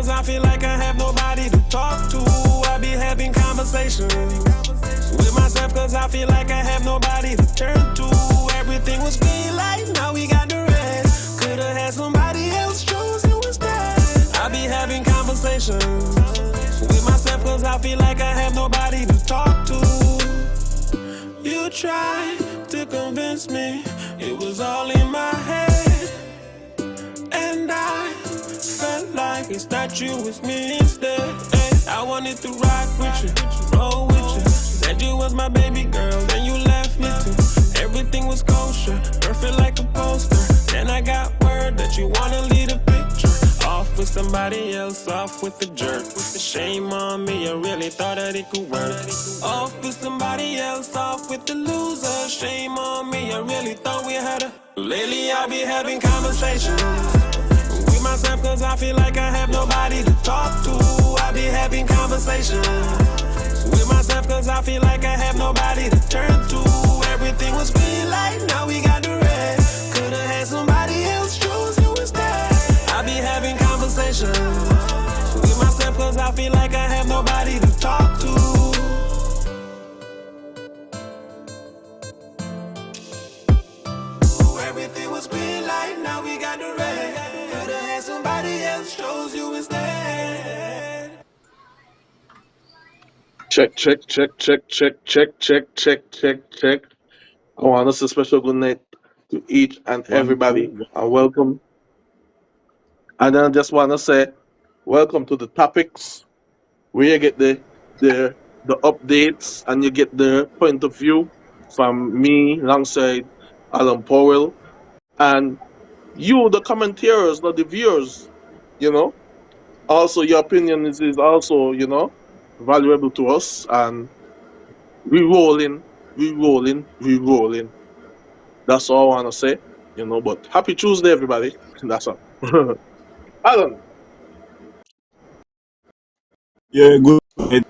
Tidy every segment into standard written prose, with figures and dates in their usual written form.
cause I feel like I have nobody to talk to. I be having conversations with myself cause I feel like I have nobody to turn to. Everything was green light, now we got the red. Could've had somebody else, chose you instead. I be having conversations with myself cause I feel like I have nobody to talk to. You tried to convince me it was all in my head, and I felt like it's not you, it's me instead. Hey, I wanted to rock with you, roll with you. Said you was my baby girl, then you left me too. Everything was kosher, perfect like a poster. Then I got word that you wanna leave a picture. Off with somebody else, off with the jerk. With the shame on me, I really thought that it could work. Off with somebody else, off with the loser. Shame on me, I really thought we had a. Lately I be having conversations with myself cause I feel like I have nobody to talk to. I be having conversations with myself cause I feel like I have nobody to turn to. Everything was green light, now we got the red. Could've had somebody else, chose you instead. I be having conversations with myself cause I feel like I have nobody to talk to. Everything was green light, now we got the red. Could've had somebody else, chose you instead. Check, check, check, check, check, check, check, check, check, check. I want to say special good night to each and One, everybody two, and welcome. And then I just want to say welcome to the topics where you get the updates and you get the point of view from me alongside Alan Powell and you, the commentators, not the viewers. You know, also your opinion is also valuable to us, and we rolling, we rolling, we rolling. That's all I want to say. But happy Tuesday, everybody. That's all. Alan. yeah, good night.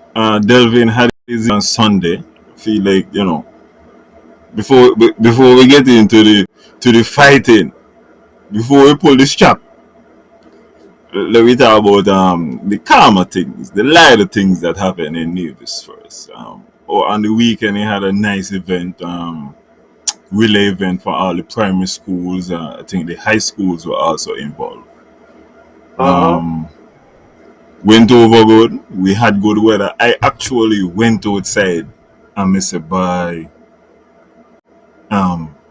Delvin had his on Sunday. Feel like before we get into the fighting, before we pull the strap, let me talk about the calmer things, the lighter things that happen in Nevis first. On the weekend, he had a nice event, relay event for all the primary schools. I think the high schools were also involved. Uh-huh. Um, Went over good. We had good weather. I actually went outside and I said, "Bye,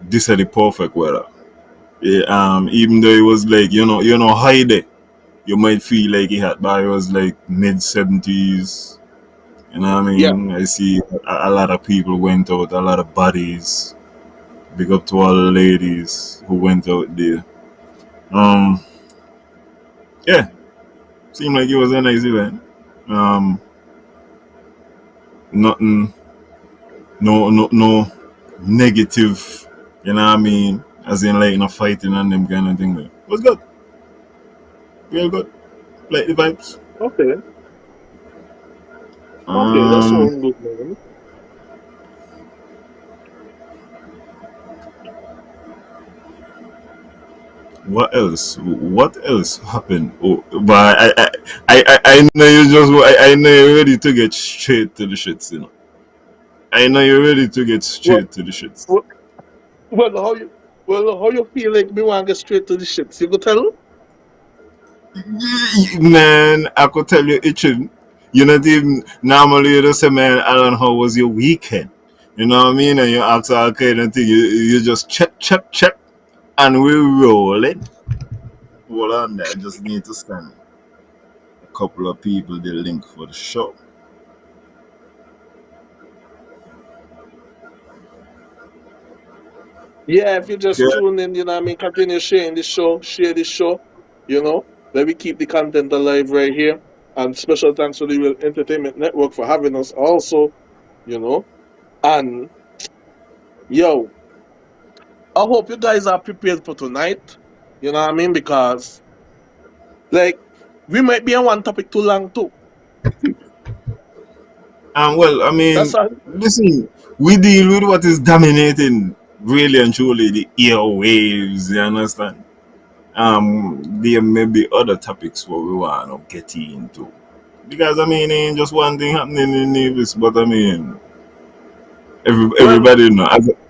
this is the perfect weather." Yeah, even though it was like high day, you might feel like it had, but it was like mid 70s. You know what I Yeah. mean? I see a lot of people went out, a lot of bodies. Big up to all the ladies who went out there. Um, yeah, seemed like it was a nice event. Um, Nothing, no negative. You know what I mean? As in like fighting and them kind of thing. It was good, real good. Like the vibes. Okay. Okay. That Um, sounds good, man. what else? What else happened? Oh, but I know you just. I know you're ready to get straight to the shits. I know you're ready to get Well, straight to the shits. well, well, how you feel like me want to get straight to the shits? You go tell? Man, I could tell you itching. You not even normally you just say, man, Alan, how was your weekend? You know what I mean? And you ask all kind of thing. You just check, check, check, and we rolling. Hold on there. I just need to send a couple of people the link for the show. Yeah, if you just Okay. tune in, continue sharing the show, share the show, let me keep the content alive right here. And special thanks to the Real Entertainment Network for having us also, you know. And yo, I hope you guys are prepared for tonight. You know what I mean? Because like we might be on one topic too long too. Well, I That's mean, all. listen, we deal with what is dominating really and truly the airwaves. You understand? there may be other topics what we want to get into. Because I mean, ain't just one thing happening in Nevis, but I mean, Well, everybody know.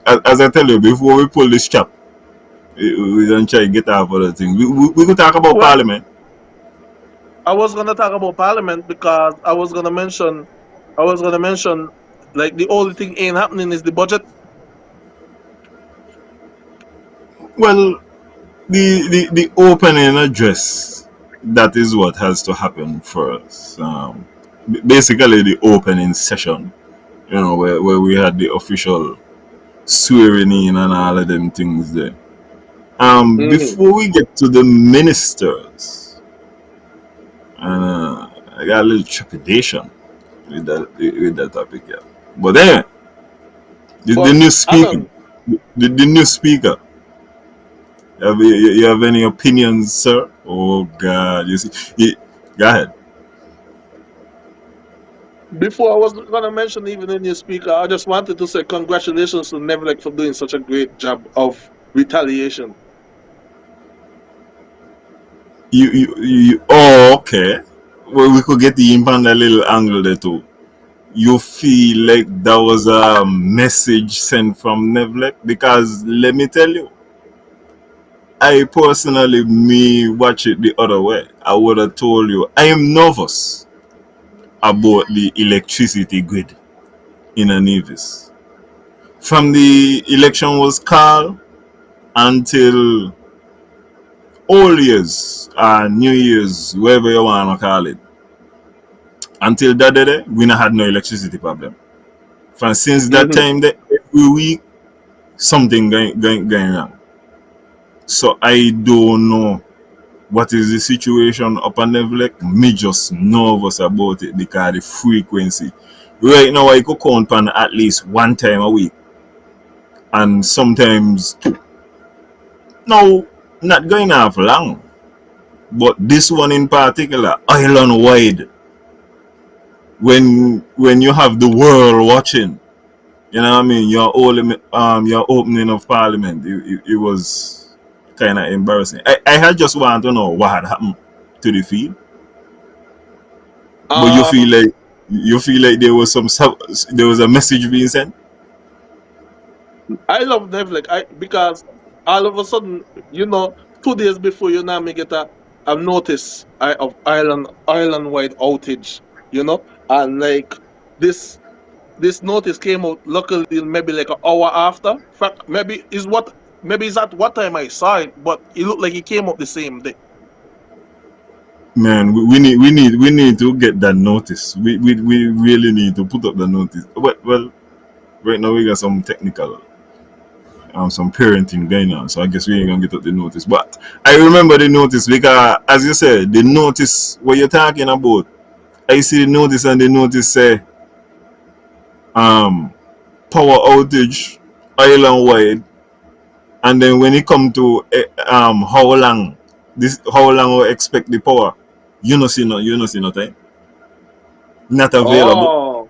As I tell you, before we pull this chap, we don't try to get off other things. We could talk about well, Parliament. I was gonna talk about Parliament because I was gonna mention, like the only thing ain't happening is the budget. Well, the opening address, that is what has to happen first. Basically, the opening session, where we had the official swearing in and all of them things there. Hmm. Before we get to the ministers, I got a little trepidation with that topic, yeah. But then the But new speaker, Alan, the new speaker. You have any opinions, sir? Oh God, you see, go ahead. before I was gonna mention even the new speaker, I just wanted to say congratulations to Nevlek for doing such a great job of retaliation. Oh, okay. Well, we could get the imp on a little angle there too. You feel like that was a message sent from Nevlek? Because let me tell you, I personally, me watch it the other way. I would have told you I am nervous about the electricity grid in a Nevis. From the election was called until all years, New Year's, whatever you want to call it, until that day, we not had no electricity problem. From since that Hmm. time, every week something going wrong. So I don't know what is the situation up on Nevlek. Me just nervous about it because the frequency. Right now, I could count on at least one time a week, and sometimes two. Now, not going off long, but this one in particular, island wide. When you have the world watching, you know what I mean. Your opening of Parliament, it was kind of embarrassing. I had just want to know what had happened to the field, but Um, you feel like there was a message being sent. I love Nevlek because all of a sudden, 2 days before you now me get a notice of island wide outage, and like this this notice came out luckily maybe like an hour after. Fact, maybe it's at what time I saw it, but it looked like it came up the same day. Man, we need to get that notice. We really need to put up the notice. Well, right now we got some technical some parenting going on, so I guess we ain't gonna get up the notice. But I remember the notice because, as you said, the notice what you're talking about. I see the notice and the notice say um power outage island wide, and then when it come to how long we expect the power, you know see no time, not available. Oh,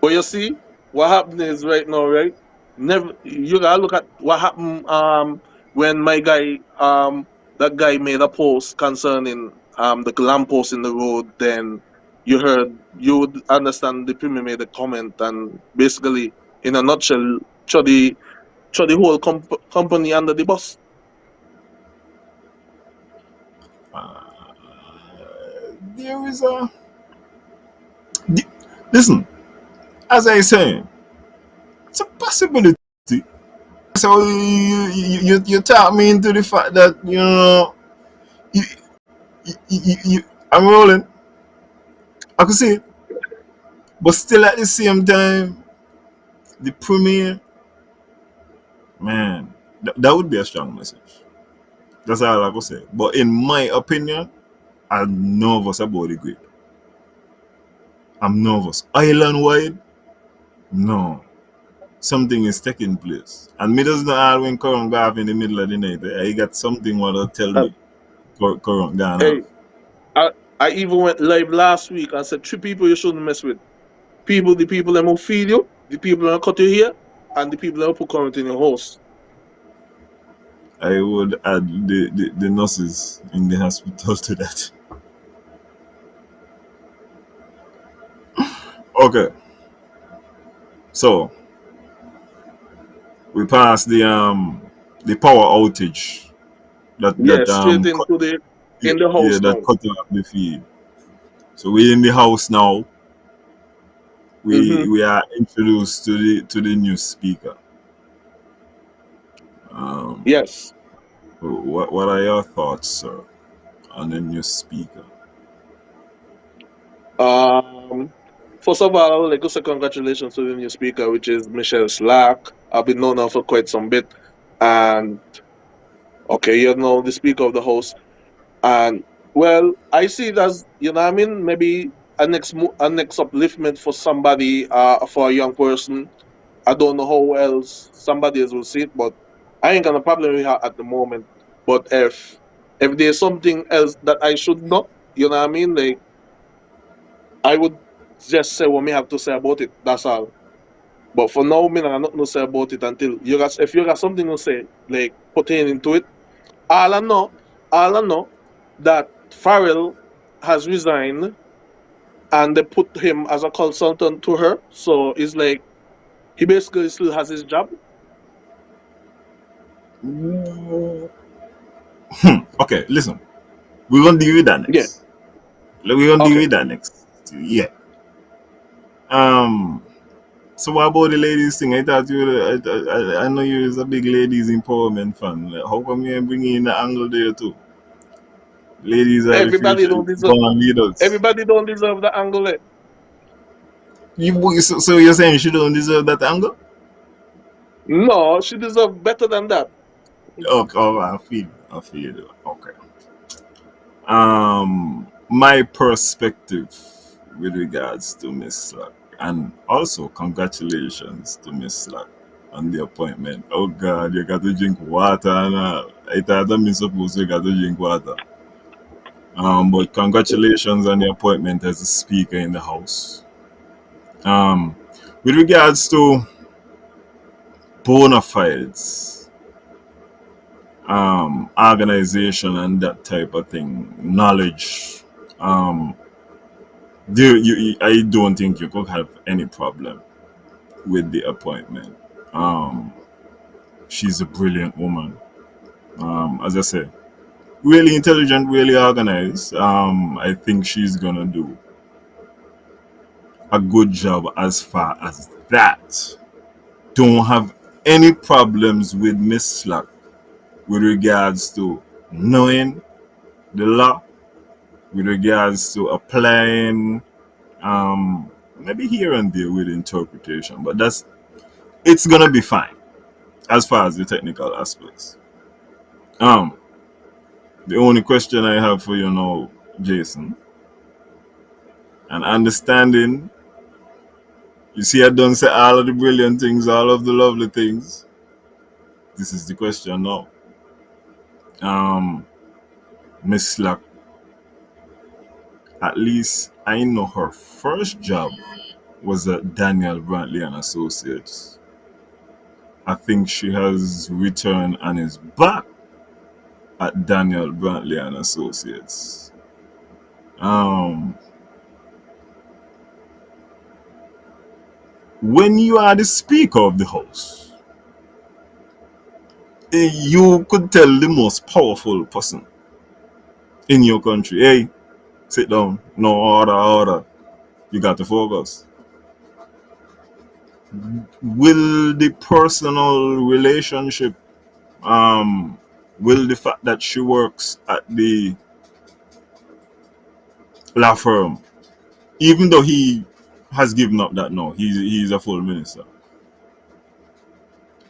but you see, what happened is right now, right? Never you gotta look at what happened when my guy that guy made a post concerning the lamppost in the road, then you would understand the premier made a comment and basically in a nutshell throw the whole company under the bus. Uh, there is a listen, as I say, it's a possibility. So you talk me into the fact that you, I'm rolling. I can see it, but still at the same time, the premiere, man, that would be a strong message. That's all I could say. But in my opinion, I'm nervous about the grid. I'm nervous. Island wide, no. Something is taking place. And me doesn't know when current go off in the middle of the night. I got something what to tell Uh, me current gone hey, off. I I even went live last week and said three people you shouldn't mess with. The people that will feed you, the people that will cut your hair, and the people that will put current in your house. I would add the nurses in the hospital to that. Okay, so we passed the power outage Yeah, that straight cut, into the in the yeah, house that now. cut off the feed. So we're in the house now. Mm-hmm. We are introduced to the new speaker. Um, Yes. what are your thoughts, sir, on the new speaker? Um, First of all, I would like to say congratulations to the new speaker, which is Michelle Slack. I've been known her for quite some bit, and okay, you know the speaker of the house. And well, I see it as, you know what I mean, maybe a next upliftment for somebody, for a young person. I don't know how else somebody else will see it, but I ain't got a problem with her at the moment. But if there's something else that I should know, you know what I mean, like I would just say what me have to say about it. That's all. But for now, me not nothing to say about it until you got, if you got something to say, like pertaining to it. All I know, all I know that Farrell has resigned and they put him as a consultant to her. So it's like he basically still has his job. Okay, listen, we're gonna deal with that Yeah. next. We're gonna deal Okay. with that next. Yeah. Um. So what about the ladies thing? I thought you. I know you is a big ladies empowerment fan. How come you ain't bringing in the angle there too? Ladies are the Everybody future don't deserve. born leaders. Everybody don't deserve the angle. So you're saying she don't deserve that angle? No, she deserves better than that. Okay, oh, I feel you. Okay. My perspective with regards to Miss Slack, and also congratulations to Miss Slack on the appointment. Oh God, you got to drink water and all. I thought that means supposed you got to drink water. But congratulations on the appointment as a speaker in the house. Um, with regards to bona fides, organization and that type of thing, knowledge. Um, I don't think you could have any problem with the appointment. Um, she's a brilliant woman. As I said, really intelligent, really organized. I think she's gonna do a good job as far as that. Don't have any problems with Miss Slack with regards to knowing the law, with regards to applying, maybe here and there with interpretation, but it's gonna be fine as far as the technical aspects. Um, the only question I have for you now, Jason, and understanding, you see, I don't say all of the brilliant things, all of the lovely things. This is the question now. Um, Miss Slack, at least I know her first job was at Daniel Brantley and Associates. I think she has returned and is back at Daniel Brantley and Associates. Um, when you are the speaker of the house, you could tell the most powerful person in your country, hey, sit down, no order, order. You got to focus. Will the personal relationship, um, will the fact that she works at the law firm, even though he has given up that now, he's a full minister.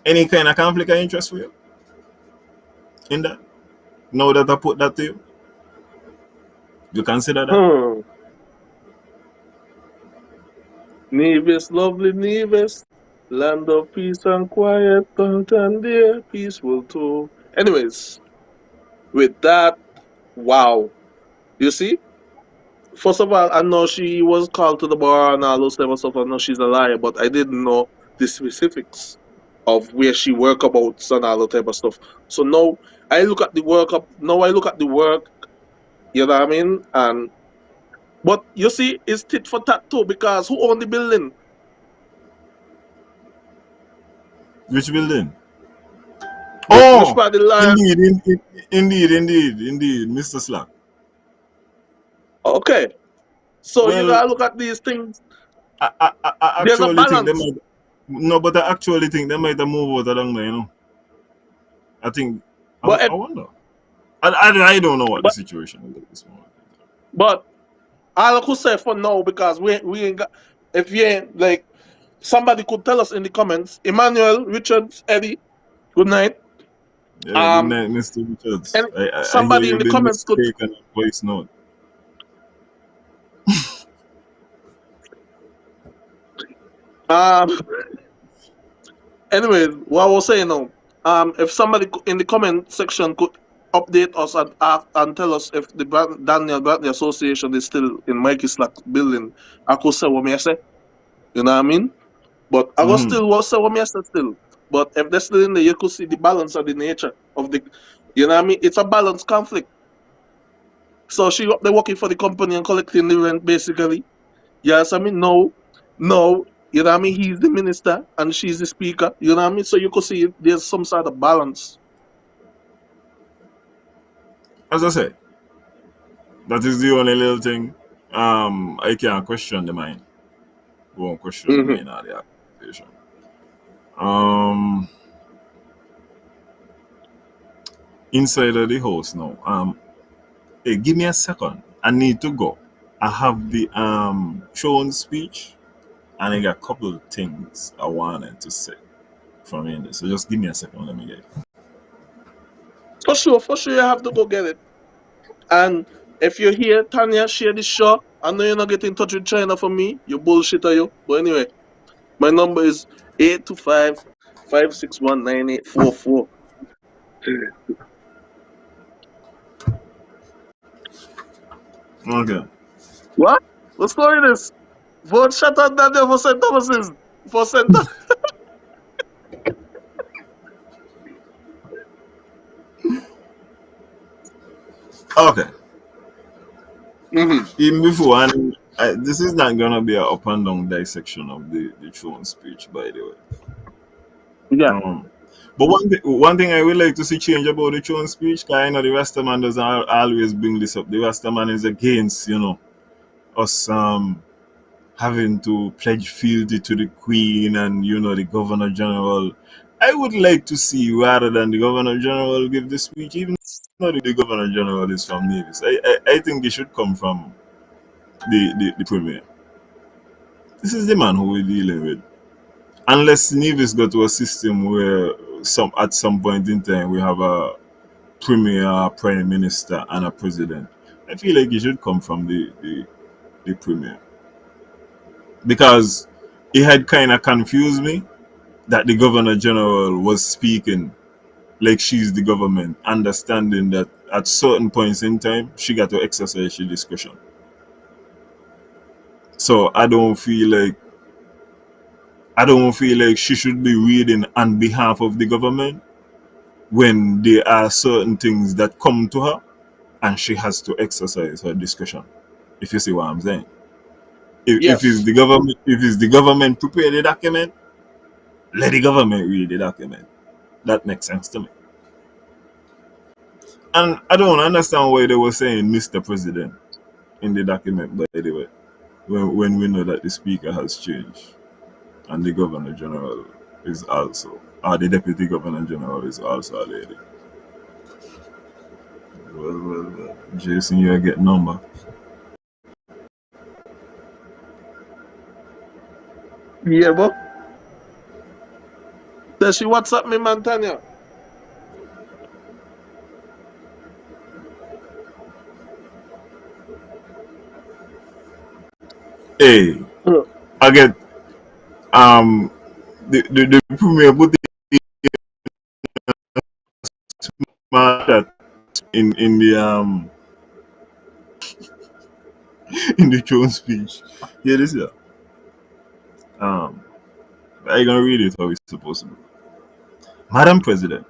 Any kind of conflict of interest for you in that? Now that I put that to you, you consider that? Hmm. Nevis, lovely Nevis, land of peace and quiet, and dear, peaceful too. Anyways, with that, wow. You see, first of all, I know she was called to the bar and all those type of stuff. I know she's a liar, but I didn't know the specifics. of where she work abouts and all that type of stuff. So now I look at the work up. Now I look at the work. You know what I mean? And but you see, it's tit for tat too because who own the building? Which building? Which Oh, part of the land? indeed, Mr. Slack. Okay, so you Well, gotta look at these things. I There's a actually think they balance. might. No, but I actually think they might have moved out along there. I think. But I wonder. I don't know what the but situation is at this moment. but all I could say for now because we ain't got. If you ain't like somebody could tell us in the comments. Emmanuel, Richards, Eddie. Good night. Yeah, good Um, night, Mr. Richards. and I hear somebody in you've the been comments could. mistaken on voice note. Um. Anyways, what I was saying now. If somebody in the comment section could update us and tell us if the Daniel Bradley Association is still in Mikey Slack building, I could say what me I say. You know what I mean? But I was Mm-hmm. still what say what me I say still. But if they're still in there, you could see the balance of the nature of the. You know what I mean? It's a balanced conflict. So she up there working for the company and collecting the rent basically. Yes, I mean no, you know what I mean? He's the minister and she's the speaker. You know what I mean? So you could see there's some sort of balance. As I said, that is the only little thing. I can't question the mind. Won't question the Hmm. mind of the accusation. Um, inside of the house now. Hey, give me a second. I need to go. I have the throne speech, and I got a couple of things I wanted to say from in there. So just give me a second. Let me get it. For sure, you have to go get it. And if you're here, Tanya, share this show. I know you're not getting in touch with China for me. You bullshit are you? But anyway, my number is 825-561-9844. Okay. What? What's story this? Vote shut out Daniel for St. Thomas's. For St. Okay. Mm-hmm. Even before, and this is not gonna be a up and down dissection of the throne speech, by the way. Yeah. Um, but one thing I would like to see change about the throne speech, because I know the Rastaman doesn't always bring this up. The Rastaman is against, us having to pledge fealty to the Queen and the Governor General. I would like to see rather than the Governor General give the speech, even though the Governor General is from Nevis. I think it should come from the Premier. This is the man who we're dealing with. Unless Nevis got to a system where at some point in time we have a premier, prime minister, and a president, I feel like it should come from the premier. Because it had kind of confused me that the governor general was speaking like she's the government, understanding that at certain points in time she got to exercise her discretion. So I don't feel like she should be reading on behalf of the government when there are certain things that come to her and she has to exercise her discretion. If you see what I'm saying. If it's Yes. the government prepare the document, let the government read the document. That makes sense to me. And I don't understand why they were saying Mr. President in the document, by the way, when we know that the speaker has changed and the governor general is also, or the deputy governor general is also a lady. Well, Jason, you get number. Yeah, but does she WhatsApp me, man, Tanya? Hey, Uh, I get the premier put that in in the throne speech. Here this here. Um, I gonna read it how it's supposed to be. Madam President,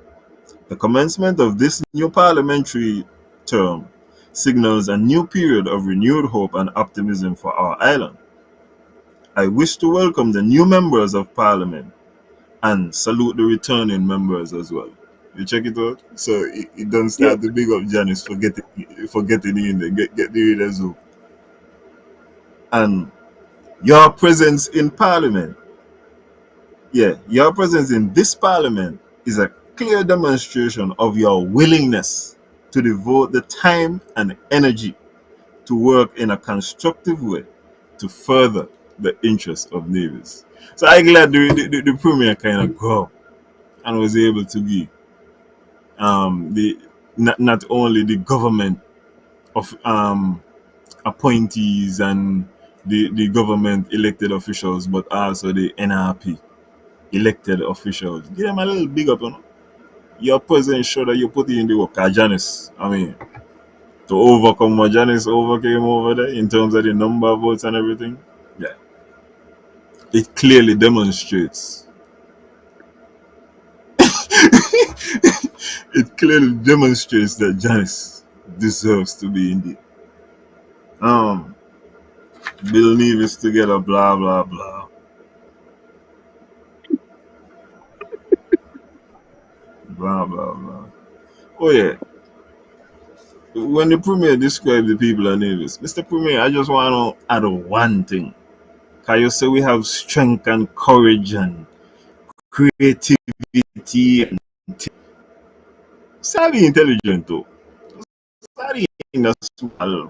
the commencement of this new parliamentary term signals a new period of renewed hope and optimism for our island. I wish to welcome the new members of parliament and salute the returning members as well. You check it out? So it don't Yeah. start to big up Janice for getting in there, get the readers up. And your presence in parliament, your presence in this parliament is a clear demonstration of your willingness to devote the time and energy to work in a constructive way to further the interests of neighbors. So I'm glad the premier kind of go up and was able to give the not only the government of appointees and the government elected officials, but also the NRP elected officials. Give them a little big up, you know. Your presence show that you put in the work. Janice, I mean, to overcome what Janice overcame over there in terms of the number of votes and everything, yeah, it clearly demonstrates. It clearly demonstrates that Janice deserves to be in the Bill Nevis together, blah blah blah, blah blah blah. Oh yeah, when the premier described the people of Nevis, Mr. Premier, I just want to add one thing. Can you say we have strength and courage and creativity and study intelligent too. Study in the small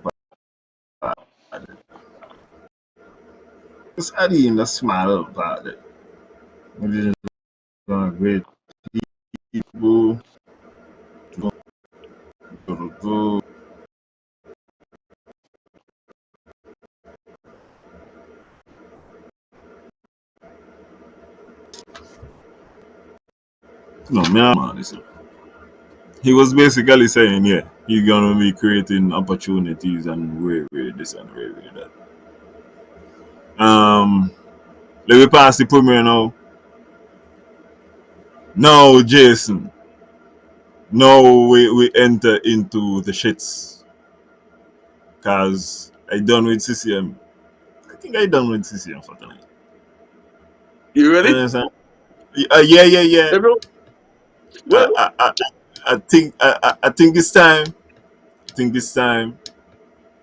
part. Study in the small part. Which is great people. No, man, listen. He was basically saying, yeah, he's gonna be creating opportunities and way this and way that. Let me pass the premier now. Now, Jason. Now we enter into the shits. Cause I done with CCM. I think I done with CCM for tonight. You You ready? understand? Yeah. Everyone? I, Well, I, I, I think it's time. I think it's time.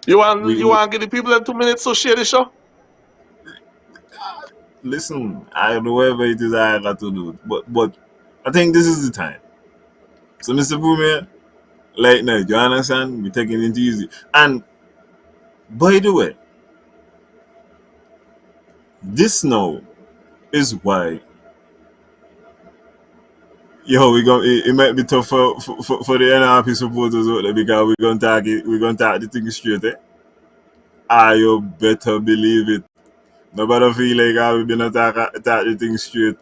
you want We, you we want to give the people in 2 minutes to share the show? listen. I don't know whatever it is I got to do, but I think this is the time. So, Mr. Premier, late night, you understand? We're taking it easy. And by the way, this now is why we going it might be tough for the NRP supporters out there because we're gonna talk the thing straight, eh? You better believe it. Nobody feel like we've been attack the thing straight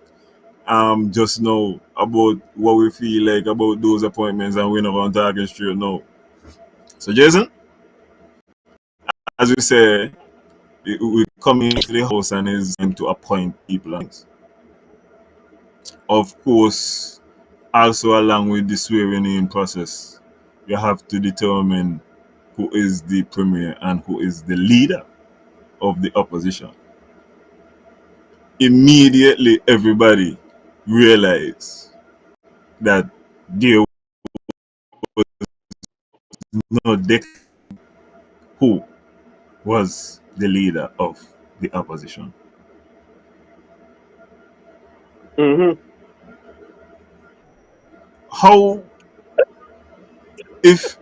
just now about what we feel like about those appointments and we're not gonna talk it straight now. So Jason, as we say, we come into the house and it's time to appoint people. Of course, also along with the swearing in process, you have to determine who is the premier and who is the leader of the opposition. Immediately, everybody realized that there was no deck who was the leader of the opposition. Mm-hmm. How if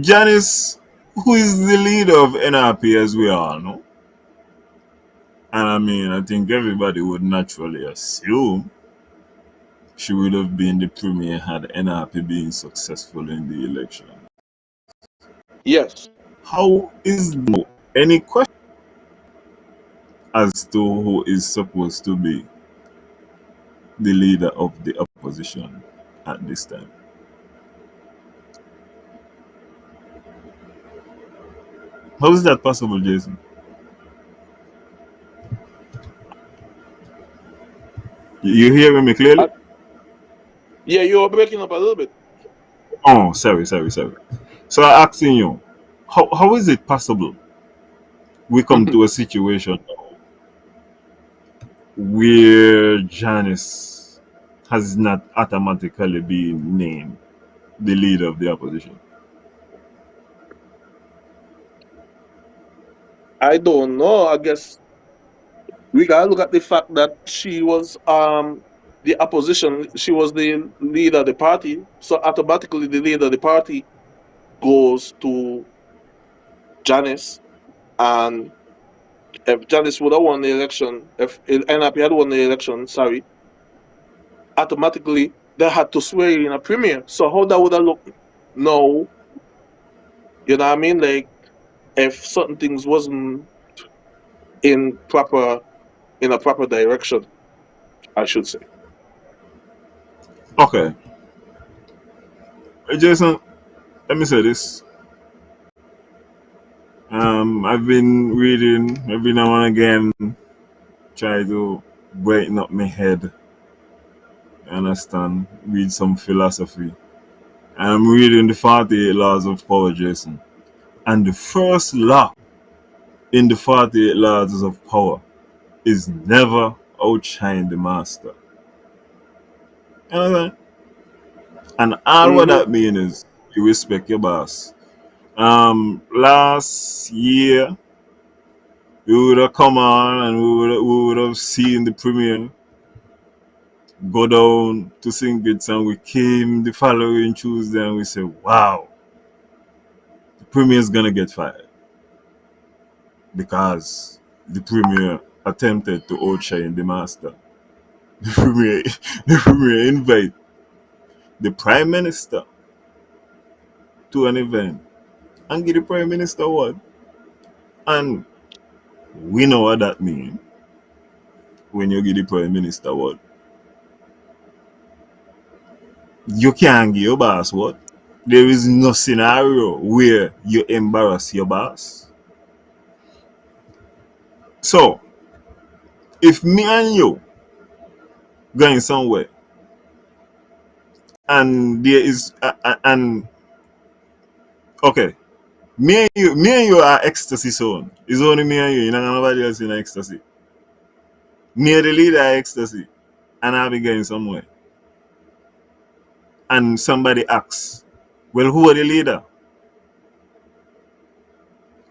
Janice, who is the leader of NRP as we all know, and I mean I think everybody would naturally assume she would have been the premier had NRP been successful in the election. Yes. How is there any question as to who is supposed to be the leader of the opposition at this time? How is that possible, Jason? You hearing me I, clearly? Yeah, you were breaking up a little bit. Oh, sorry. So I asking you, how is it possible we come to a situation where Janice has not automatically been named the leader of the opposition? I don't know. I guess we gotta look at the fact that she was the opposition. She was the leader of the party, so automatically the leader of the party goes to Janice. And if Janice would have won the election, if NRP had won the election, sorry, automatically they had to swear in a premier. So how that would have looked? No, you know what I mean? Like if certain things wasn't in proper in a proper direction, I should say. Okay, Jason, let me say this. I've been reading every now and again, try to brighten up my head, understand, read some philosophy. And I'm reading the 48 Laws of Power, Jason. And the first law in the 48 Laws of Power is never outshine the master. You know what I mean? And all what Hmm. that means is you respect your boss. Last year we would have come on and we would have seen the premiere go down to St. Kitts, and we came the following Tuesday and we said, wow, the premier is gonna get fired because the premier attempted to outshine the master. The premier, the premier invite the prime minister to an event and give the prime minister what? And we know what that means when you give the prime minister what? You can't give your boss what? There is no scenario where you embarrass your boss. So, if me and you going somewhere and there is and okay, me and you are ecstasy zone. It's only me and you. You know nobody else in ecstasy. Me and the leader are ecstasy, and I'll be going somewhere. And somebody asks, "Well, who are the leader?"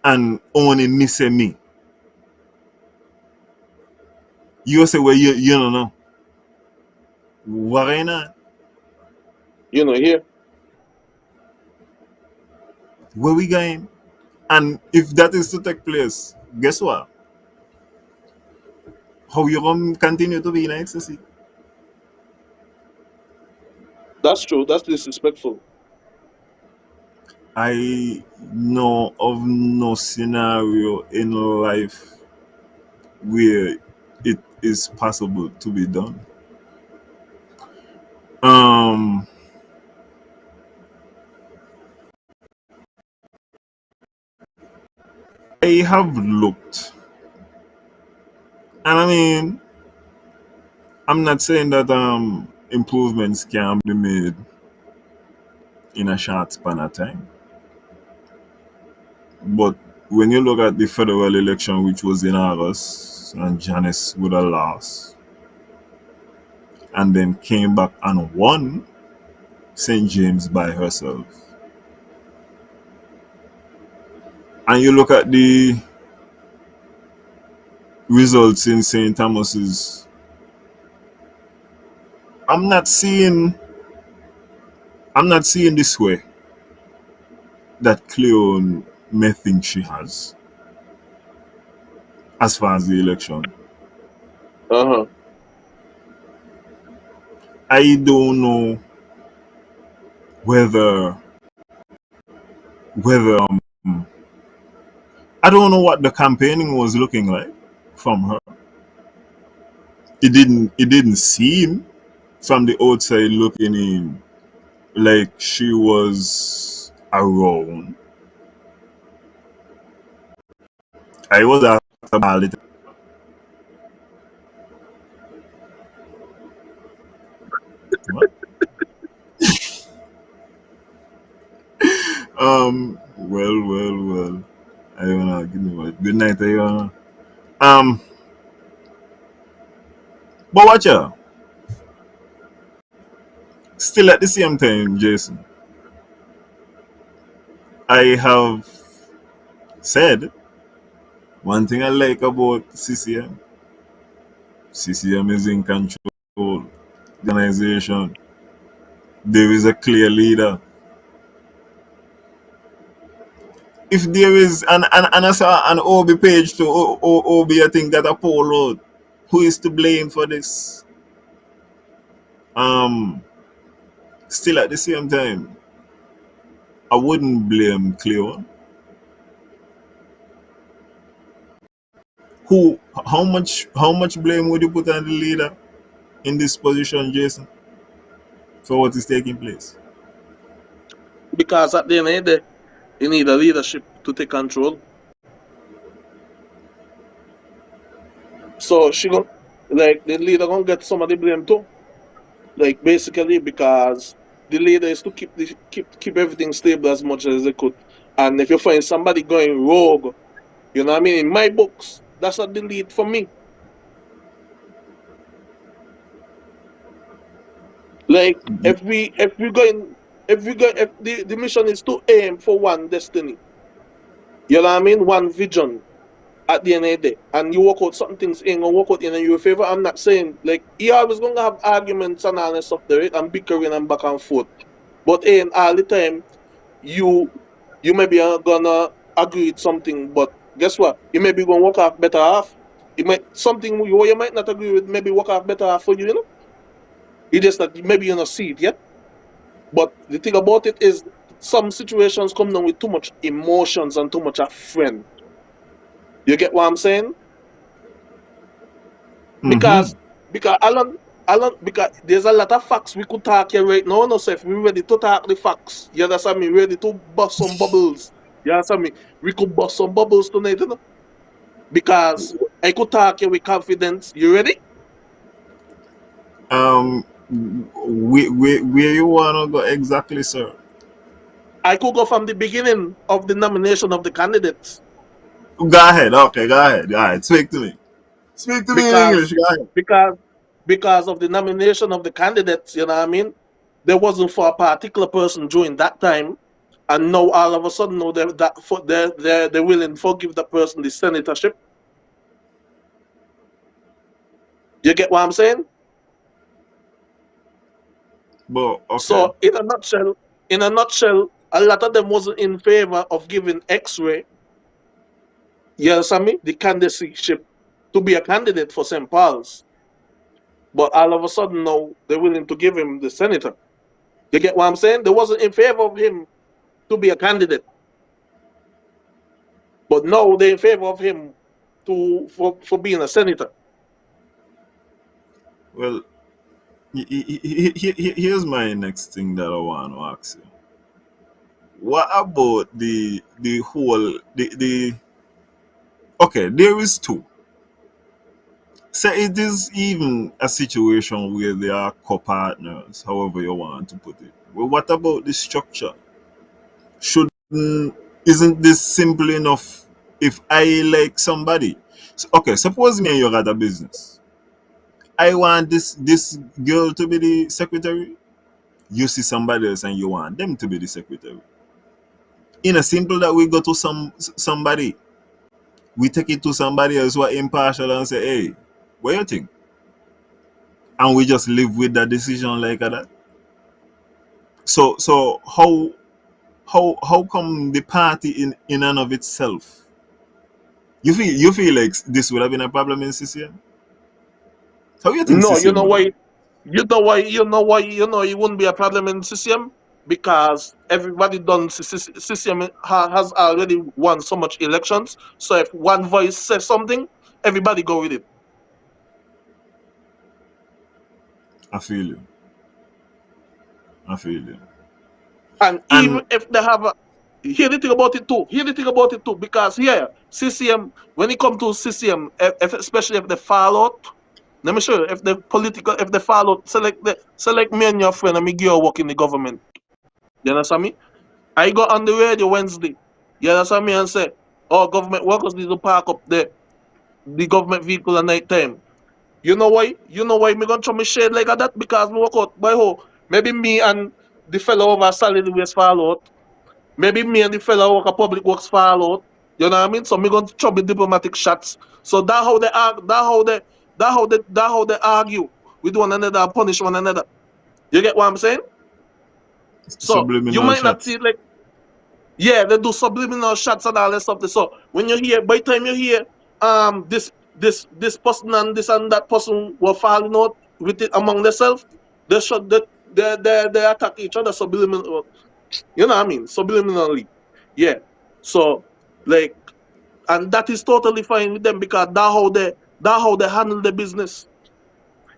And only me say me. You say, "Well, you don't know." Why not? You know, here. Where we going? And if that is to take place, guess what? How you gonna continue to be in ecstasy? That's true. That's disrespectful. I know of no scenario in life where it is possible to be done. Um, I have looked, and I mean, I'm not saying that improvements can be made in a short span of time, but when you look at the federal election, which was in August, and Janice would have lost, and then came back and won St. James by herself, and you look at the results in St. Thomas's, I'm not seeing I'm not seeing this way that Cleon may think she has as far as the election. Uh-huh. I don't know whether whether I don't know what the campaigning was looking like from her. It didn't seem from the outside looking in like she was around. I was about it. What? well. I wanna give me what. Good night, Ayana. Um, but watch out. Still at the same time, Jason, I have said one thing I like about CCM. CCM is in control. The organization. There is a clear leader. If there is and I saw an OB page to OB, I think that a poll out. Who is to blame for this? Um, Still at the same time, I wouldn't blame Cleo. Who? How much blame would you put on the leader in this position, Jason, for what is taking place? Because at the end of the day, you need a leadership to take control. So she gon' like the leader gonna get some of the blame too. Like basically because the leader is to keep everything stable as much as they could. And if you find somebody going rogue, you know what I mean? In my books, that's a delete for me. Like if the mission is to aim for one destiny, you know what I mean? One vision at the end of the day. And you work out certain things ain't gonna work out in your favor. I'm not saying like you always gonna have arguments and all that stuff there, right? And bickering and back and forth. But in all the time, you you maybe are gonna agree with something, but guess what? You may be gonna work off better off. You might something you might not agree with, maybe work off better off for you, you know? You just that maybe you don't see it yet. But the thing about it is some situations come down with too much emotions and too much of friend. You get what I'm saying? Mm-hmm. Because Alan, because there's a lot of facts we could talk here right now. No, so if we ready to talk the facts, you understand me? Ready to bust some bubbles. You understand me? We could bust some bubbles tonight, you know? Because I could talk here with confidence. You ready? Um, where you wanna go exactly, sir? I could go from the beginning of the nomination of the candidates. Go ahead. Okay, go ahead. All right, speak to me. Speak to me in Because English. Go ahead. because because of the nomination of the candidates, you know what I mean? There wasn't for a particular person during that time, and now all of a sudden, now they're willing to forgive that person the senatorship. You get what I'm saying? But okay. So in a nutshell, a lot of them wasn't in favor of giving X-ray, you understand me, the candidateship to be a candidate for St. Paul's. But all of a sudden now they're willing to give him the senator. You get what I'm saying? They wasn't in favor of him to be a candidate. But now they're in favor of him for being a senator. Well, here's my next thing that I want to ask you. What about the whole the okay? There is two. So it is even a situation where they are co-partners, however you want to put it. Well, what about the structure? Shouldn't Isn't this simple enough? If I like somebody, so, okay, suppose me and you got a business. I want this girl to be the secretary. You see somebody else and you want them to be the secretary. In a simple that we go to somebody, we take it to somebody else who are impartial and say, hey, what you think? And we just live with that decision like that. So how come the party in and of itself? You feel like this would have been a problem in CCM? How you think No, you CCM know would have why? been? It wouldn't be a problem in CCM because everybody done CCM has already won so much elections. So if one voice says something, everybody go with it. I feel you. I feel you. And even And if they have a hear the thing about it too. Hear the thing about it too. Because here, CCM, when it comes to CCM, especially if the fallout, let me show you, if the fallout, select me and your friend and me give you work in the government. You understand me? I got on the radio Wednesday. Yeah, that's what I mean and say. Oh, government workers need to park up the government vehicle at night time. You know why? You know why me gonna throw me shade like that? Because me work out by how? Maybe me and the fellow over solid waste fall out. Maybe me and the fellow work at public works fall out. You know what I mean? So me gonna throw me diplomatic shots. So that how they argue, that how they argue with one another and punish one another. You get what I'm saying? So you Subliminal might not see shots. it like, yeah, they do subliminal shots and all that stuff. So when you hear, by the time you hear this person and this and that person were falling out with it among themselves, they should they attack each other subliminal. You know what I mean? Subliminally. Yeah. So like, and that is totally fine with them because that how they handle the business.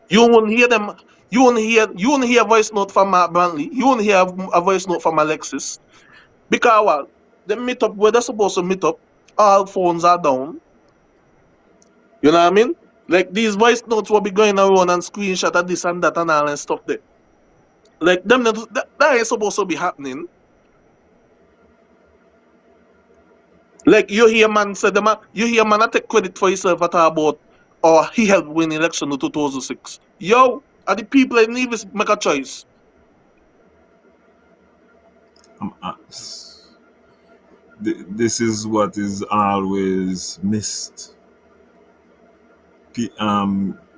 You won't hear them. You won't hear a voice note from Mark Brantley. You won't hear a voice note from Alexis. Because what? They meet up where they're supposed to meet up. All phones are down. You know what I mean? Like these voice notes will be going around and screenshot of this and that and all and stuff there. Like them that ain't supposed to be happening. Like you hear man say you hear man I take credit for himself at about or he helped win election in 2006. Yo, are the people in need to make a choice? Um, uh, this is what is always missed.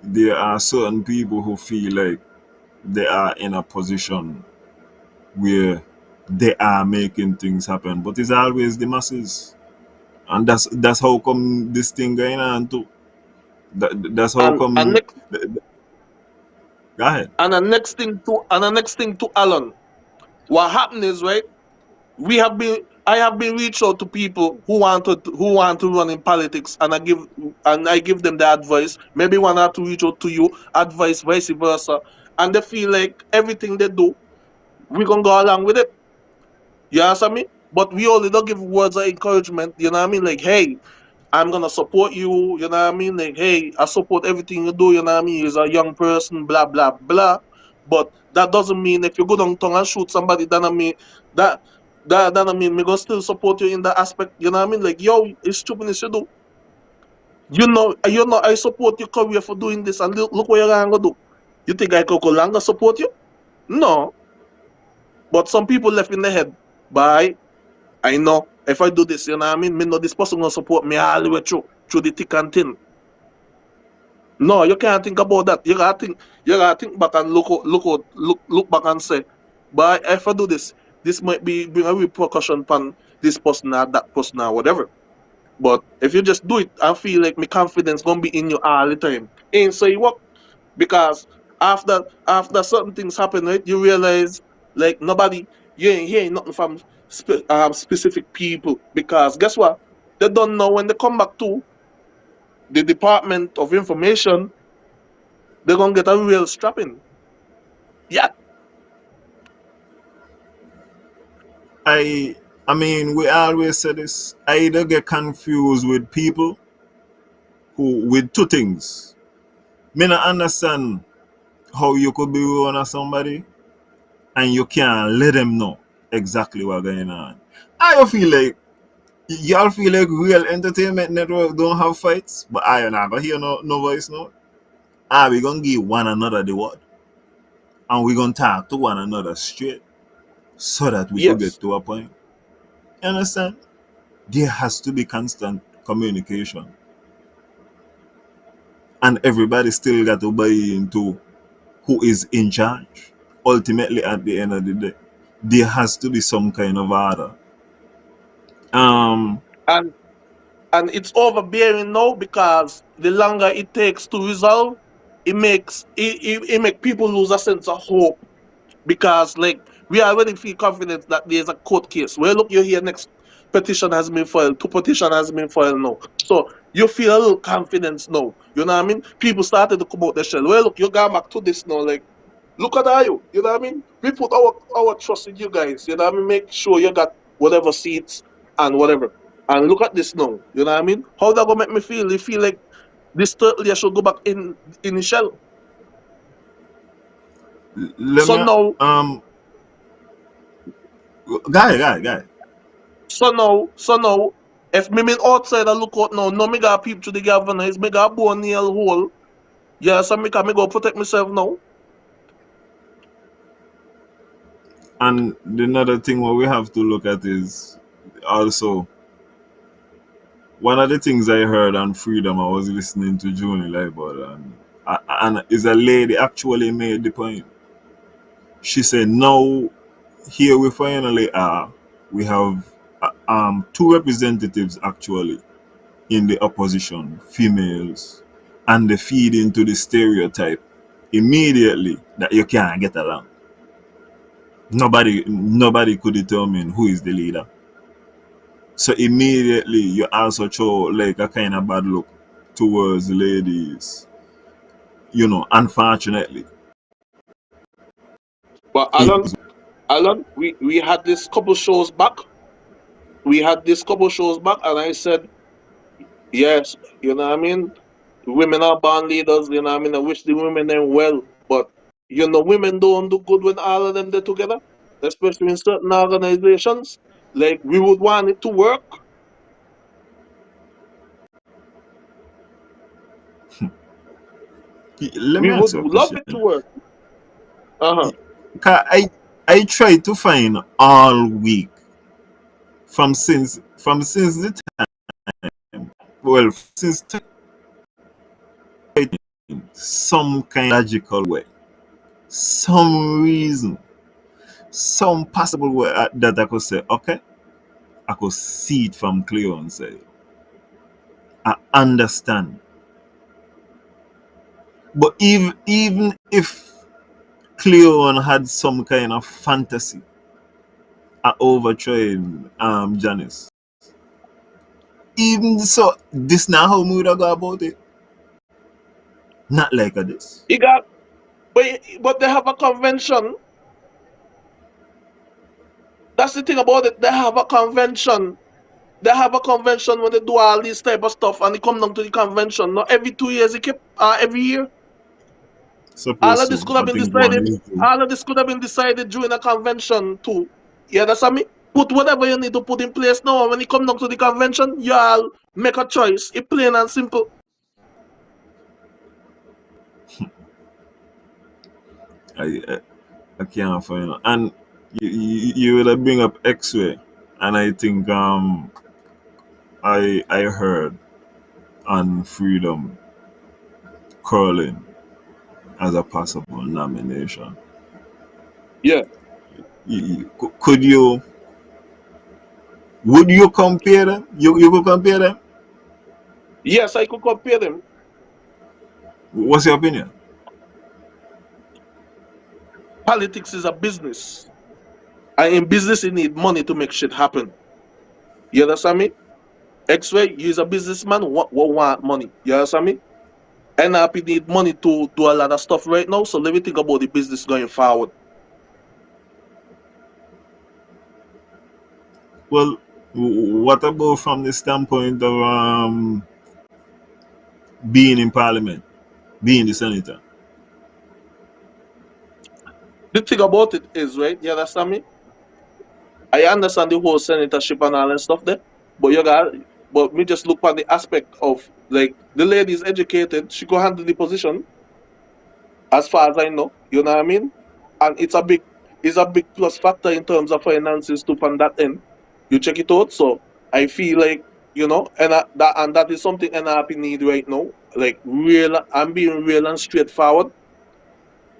There are certain people who feel like they are in a position where they are making things happen, but it's always the masses, and that's how come this thing going on too. That's how And come. next Go ahead. and the next thing to Alan. What happened is right. I have been reached out to people who want to run in politics and I give them the advice. Maybe one have to reach out to you, advice vice versa. And they feel like everything they do, we gonna go along with it. You understand me? But we only don't give words of encouragement, you know what I mean? Like, hey, I'm gonna support you, you know what I mean? Like, hey, I support everything you do, you know what I mean? You're a young person, blah blah blah. But that doesn't mean if you go down tongue and shoot somebody, that I mean that that I mean me gonna still support you in that aspect, you know what I mean? Like, yo, it's stupidness you do. I support your career for doing this and look what you're gonna do. You think I could go longer support you? No. But some people left in the head by I know if I do this, you know what I mean? Me know this person gonna support me all the way through the thick and thin. No, you can't think about that. You gotta think back and look back and say, but if I do this, this might be bring a repercussion upon this person or that person or whatever. But if you just do it, I feel like my confidence gonna be in you all the time. Ain't so you work because after certain things happen, right, you realize like nobody you ain't hearing nothing from specific people because guess what? They don't know when they come back to the Department of Information, they're gonna get a real strapping. Yeah. I I mean, we always say this. I either get confused with people who with two things. Me not understand how you could be one of somebody and you can't let them know exactly what's going on. I feel like y'all feel like real entertainment network don't have fights, but I never hear no voice note. We gonna give one another the word and we gonna talk to one another straight so that we could Yes. get to a point. You understand? There has to be constant communication. And everybody still got to buy into who is in charge. Ultimately, at the end of the day, there has to be some kind of order. Um, And it's overbearing now because the longer it takes to resolve, it make people lose a sense of hope because like we already feel confident that there's a court case. Well, look, you hear next petition has been filed, two petition has been filed now. So you feel a little confidence now. You know what I mean? People started to come out the shell. Well, look, you got back to this now. Like, look at you know what I mean? We put our trust in you guys. You know what I mean? Make sure you got whatever seats and whatever. And look at this now. You know what I mean? How that gonna make me feel? You feel like this turtle should go back in the shell. let So me now guy. So now, if me outside I look out now, no me got peep to the governor, is me got bone nail hole. Yeah, so me can me go protect myself now. And another thing what we have to look at is also one of the things I heard on Freedom. I was listening to Juni Leibold, and is a lady actually made the point. She said, "Now here we finally are. We have two representatives actually in the opposition, females, and they feed into the stereotype immediately that you can't get along. Nobody could determine who is the leader. So immediately you also show like a kind of bad look towards ladies, unfortunately. But Alan, we had this couple shows back. We had this couple shows back, and I said, yes, you know what I mean? Women are born leaders, you know what I mean? I wish the women them well, but women don't do good when all of them they're together, especially in certain organizations. Like we would want it to work. Let We me ask would you a love question. it to work. Uh-huh. 'Cause I try to find all week from since the time, well, since some kind of logical way, some reason, some possible way that I could say, okay, I could see it from clear and say, I understand. But even if Cleon had some kind of fantasy at overthrowing Janice, even so, this not how we would have go about it. Not like this. You got but they have a convention. That's the thing about it. They have a convention. They have a convention when they do all this type of stuff and they come down to the convention. Not every 2 years they keep every year. All Supposed of this to. could have I been think one decided. is two. All of this could have been decided during a convention too. You understand me? Put whatever you need to put in place now. And when you come down to the convention, you all make a choice. It's plain and simple. I can't find it. And you would have bring up X-ray, and I think I heard on Freedom curling as a possible nomination. Yeah. Could you? Would you compare them? You could compare them. Yes, I could compare them. What's your opinion? Politics is a business. And in business, you need money to make shit happen. You understand me? X-Ray, you is a businessman, what want money. You understand me? NRP need money to do a lot of stuff right now, so let me think about the business going forward. Well, what about from the standpoint of being in Parliament, being the senator? The thing about it is, right, you understand me? I understand the whole senatorship and all that stuff there, but but me just look at the aspect of like the lady is educated, she could handle the position as far as I know, you know what I mean? And it's a big plus factor in terms of finances to from that end. You check it out. So I feel like, that is something NRP need right now. Like real I'm being real and straightforward.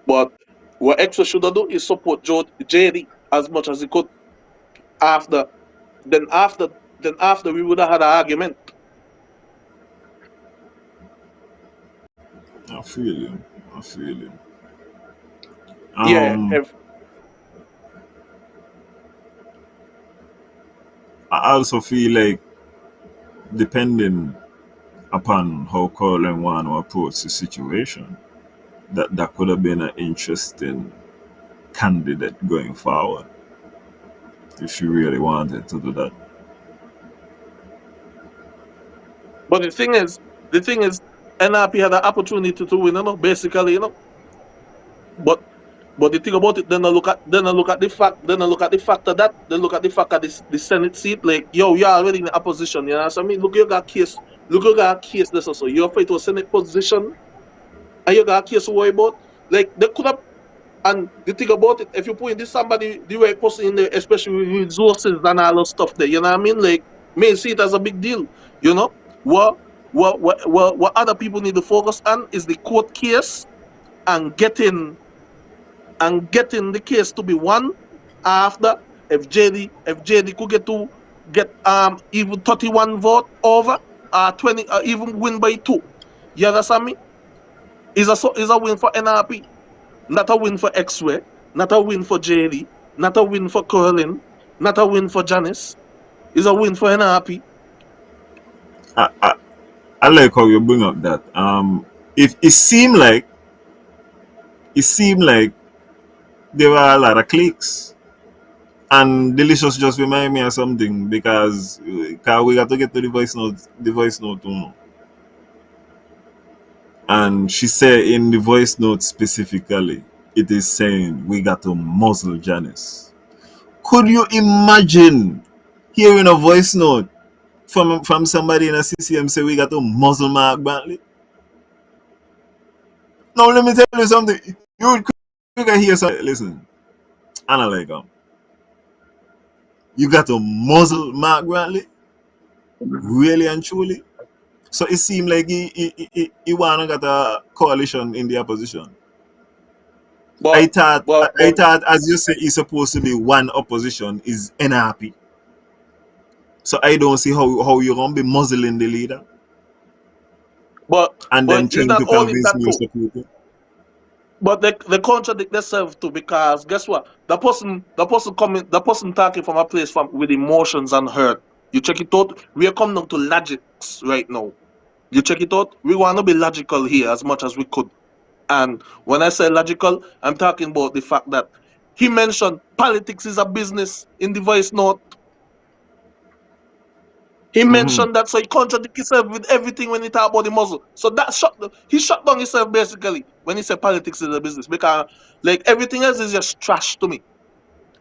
But what extra should I do is support JD as much as he could after then after then after we would have had an argument. I feel you. I feel you. Yeah, Um, I also feel like depending upon how Colin want to approach the situation, that could have been an interesting candidate going forward if she really wanted to do that. but the thing is NRP had an opportunity to win, basically, but But the thing about it, then I look at the fact, then I look at the fact of that, then look at the fact of this the Senate seat. Like, yo, you're already in the opposition, you know what I mean? Look, you got a case this also. You're afraid to a Senate position, and you got a case to worry about. Like, they could have, and the thing about it, if you put in this somebody, the right person in there, especially with resources and all that stuff there, you know what I mean? Like, may see it as a big deal, you know? What other people need to focus on is the court case and getting the case to be won after if JD could get even 31 vote over 20 even win by 2. You understand me? Is a win for NRP, not a win for X-Ray, not a win for JD, not a win for Curlin, not a win for Janice. Is a win for NRP. I like how you bring up that. If it seemed like there were a lot of cliques. And Delicious just remind me of something because we got to get to the voice note too. And she said in the voice note specifically, it is saying we got to muzzle Janice. Could you imagine hearing a voice note from somebody in a CCM say we got to muzzle Mark Brantley? Now let me tell you something. You can hear something. Listen, Anna like you got to muzzle Mark Brantley, really and truly. So it seemed like he wanna got a coalition in the opposition. I But thought but I but thought as you say it's supposed to be one opposition is NRP. So I don't see how you're gonna be muzzling the leader but and but then it's trying not to only convince that me too. of people. But they contradict themselves too, because guess what? The person talking from a place from with emotions and hurt. You check it out. We are coming down to logics right now. You check it out. We want to be logical here as much as we could. And when I say logical, I'm talking about the fact that he mentioned politics is a business in the voice note. He Mm-hmm. mentioned that, so he contradicts himself with everything when he talk about the muzzle. So that he shut down himself basically when he said politics is a business, because like everything else is just trash to me.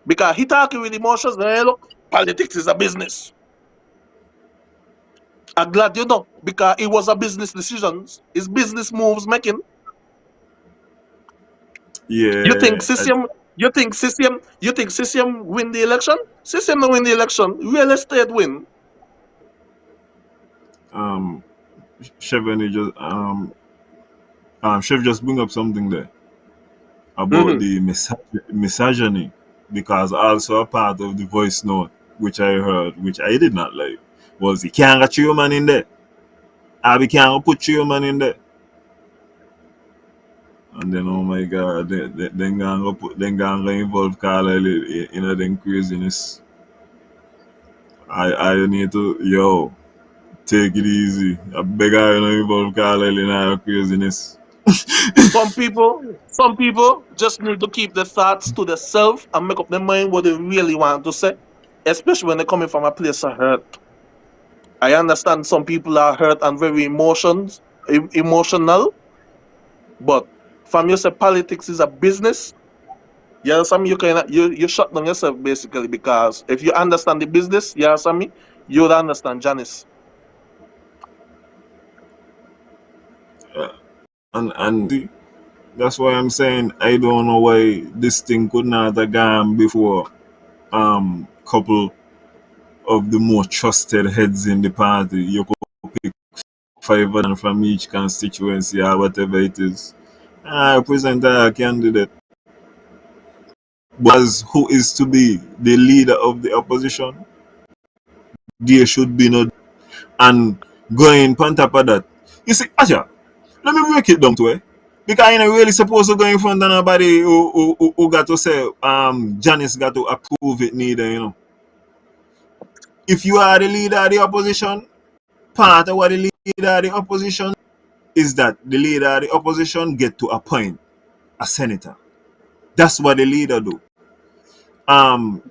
Because he talking with emotions. Hey, look, politics is a business. I'm glad you know, because it was a business decisions, his business moves making. You think Yeah. CCM? You think CCM win the election? CCM no win the election. Real estate win. Um Chevy just Chef just bring up something there about Mm-hmm. the misogyny because also a part of the voice note which I heard, which I did not like, was he can't get your man in there. I can't put your man in there. And then oh my god, then gonna put then gonna involve Carlisle in a them craziness. I need to take it easy. I beg I don't involve Carlisle in a craziness. Some people just need to keep their thoughts to themselves and make up their mind what they really want to say, especially when they're coming from a place of hurt. I understand some people are hurt and very emotional, but from you say politics is a business, you understand me? You shut down yourself basically, because if you understand the business, you understand me, you would understand Janice. And see, that's why I'm saying I don't know why this thing could not have gone before couple of the more trusted heads in the party. You could pick five of them from each constituency or whatever it is. I present a candidate. But as who is to be the leader of the opposition, there should be no and going on top of that. You see, Aja, let me break it down to it. Because you're not really supposed to go in front of nobody who got to say Janice got to approve it neither. If you are the leader of the opposition, part of what the leader of the opposition is that the leader of the opposition get to appoint a senator. That's what the leader do. Um,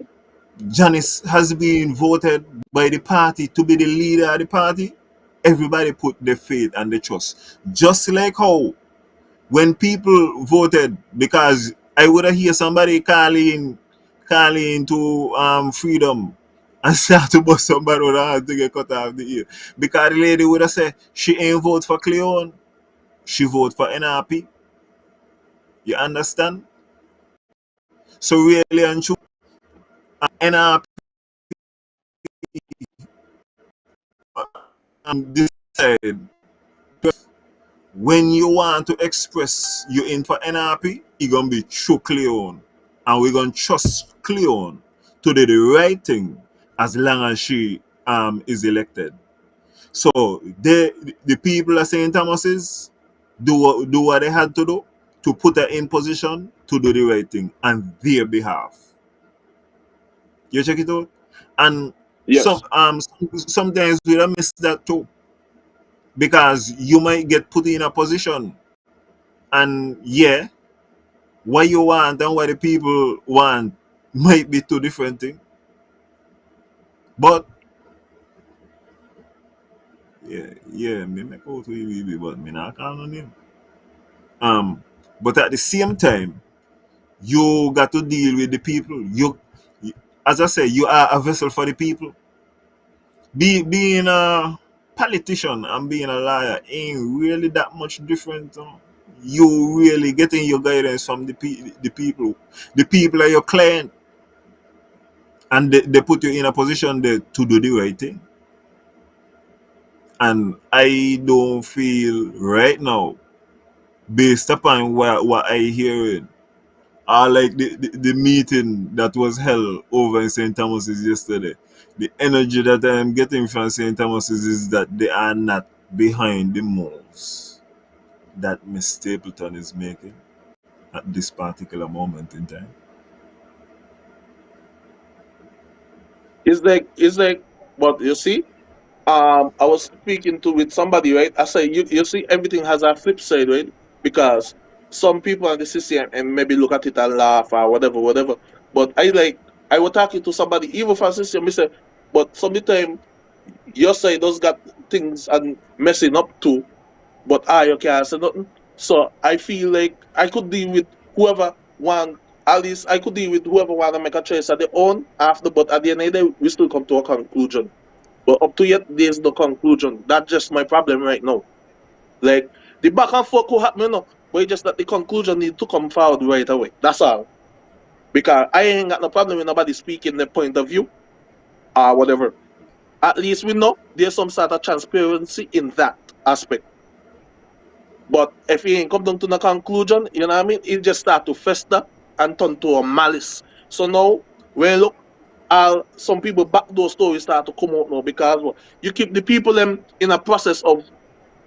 Janice has been voted by the party to be the leader of the party. Everybody put their faith and their trust. Just like how when people voted, because I would have hear somebody calling to freedom and start to bust somebody with a hand to get cut off the ear. Because the lady would have said she ain't vote for Cleon, she vote for NRP. You understand? So really and true, NRP decide when you want to express you in for NRP, you're gonna be through Cleon. And we're gonna trust Cleon to do the right thing as long as she is elected. So the people of St. Thomas's do what they had to do to put her in position to do the right thing on their behalf. You check it out? And Yes. sometimes we don't miss that too. Because you might get put in a position and yeah, what you want and what the people want might be two different things. But me make out we but me not call on him. But at the same time, you got to deal with the people. As I say, you are a vessel for the people. Being a politician and being a liar ain't really that much different. You really getting your guidance from the people. The people are your client, and they put you in a position there to do the right thing. And I don't feel right now, based upon what I hearing, like the meeting that was held over in St. Thomas's yesterday. The energy that I am getting from St. Thomas's is that they are not behind the moves that Miss Stapleton is making at this particular moment in time. It's like, but you see, I was speaking to with somebody, right? I say you see everything has a flip side, right? Because some people in the system and maybe look at it and laugh or whatever. But I was talking to somebody even from system, I say, but sometimes your side does got things and messing up too, but you can't say nothing. So I feel like I could deal with whoever want. At least I could deal with whoever want to make a choice at their own after, but at the end of the day, we still come to a conclusion. But up to yet, there's no conclusion. That's just my problem right now. Like the back and forth could happen, but it's just that the conclusion need to come forward right away. That's all. Because I ain't got no problem with nobody speaking their point of view or whatever. At least we know there's some sort of transparency in that aspect. But if you ain't come down to the conclusion, you know what I mean? It just start to fester and turn to a malice. So now, when look, some people backdoor stories start to come out now because you keep the people them in a process of.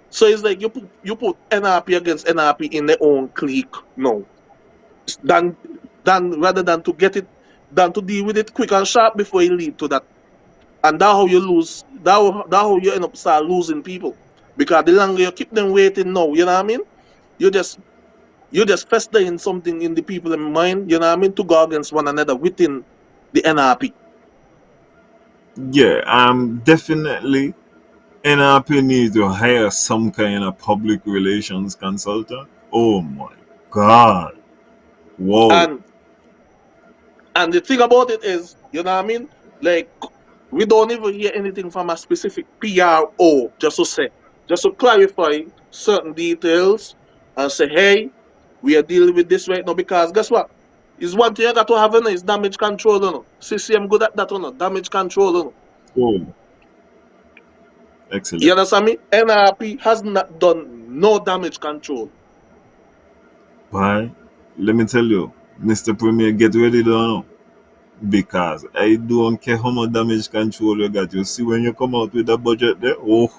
So it's like you put NRP against NRP in their own clique now. Than rather than to get it than to deal with it quick and sharp before you lead to that. And that how you lose. That how you end up start losing people. Because the longer you keep them waiting now, you know what I mean? You just fester in something in the people in mind, you know what I mean, to go against one another within the NRP. Yeah, definitely NRP needs to hire some kind of public relations consultant. Oh my god. Whoa. And the thing about it is, you know what I mean? Like we don't even hear anything from a specific PRO, just to clarify certain details and say, hey, we are dealing with this right now because guess what? Is one thing you got to have is damage control, CCM good at that, damage control, Oh, You excellent. understand me? NRP has not done no damage control. Why? Let me tell you, Mr. Premier, get ready now. Because I don't care how much damage control you got. You see when you come out with a budget there, oh,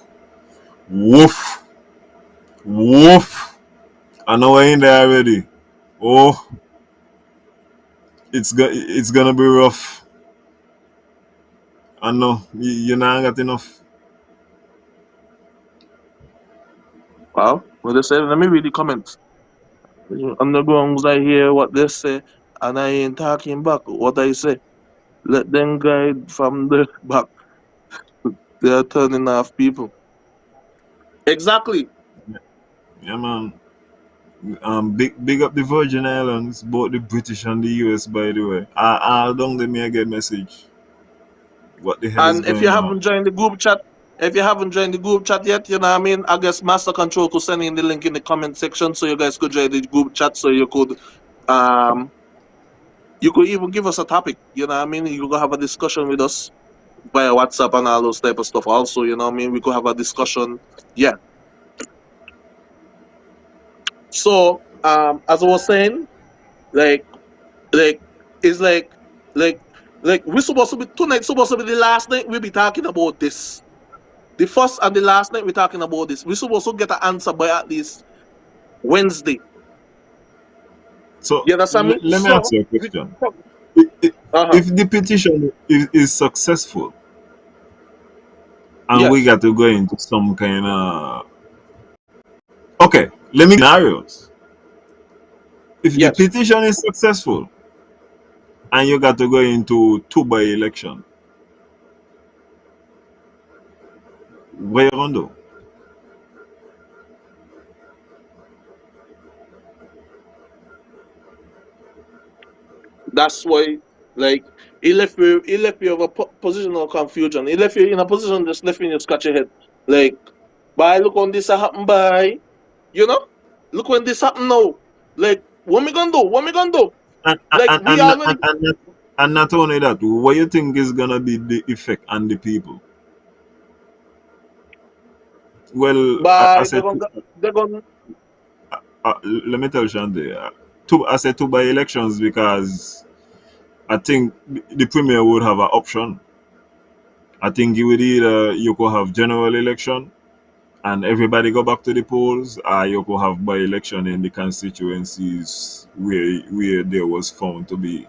woof, woof. I know I ain't there already. Oh, it's gonna be rough. I know you not got enough. Well, what they say, let me read the comments. Undergrounds, I hear what they say, and I ain't talking back. What I say, let them guide from the back. They are turning off people. Exactly. Yeah, man. Big up the Virgin Islands, both the British and the US, by the way. All down there may get message. What the hell is And if going you on? haven't joined the group chat, if you haven't joined the group chat yet, you know what I mean? I guess Master Control could send in the link in the comment section so you guys could join the group chat so um you could even give us a topic, you know what I mean? You could have a discussion with us via WhatsApp and all those type of stuff also, you know what I mean? We could have a discussion. Yeah. So as I was saying, like like it's like we supposed to be tonight supposed to be the last night we'll be talking about this. The first and the last night we're talking about this. We're supposed to get an answer by at least Wednesday. So You understand me? let me ask So you a we question. uh-huh. If the petition is successful and we Yes. got to go into some kind of okay, let me scenarios. If the Yes. petition is successful and you got to go into two by election, what you gonna do? That's why like he left you of a position of confusion. He left you in a position just left you to scratch your head. Like, by look on this happen by you know? Look when this happen now. Like, what me gonna do? What me gonna do? And Like and we and, already and, and, and not only that, what you think is gonna be the effect on the people? Well, I by said they're gonna let me tell Shante, I said two by elections because I think the premier would have an option. I think you would either you could have general election and everybody go back to the polls, or you could have by election in the constituencies where there was found to be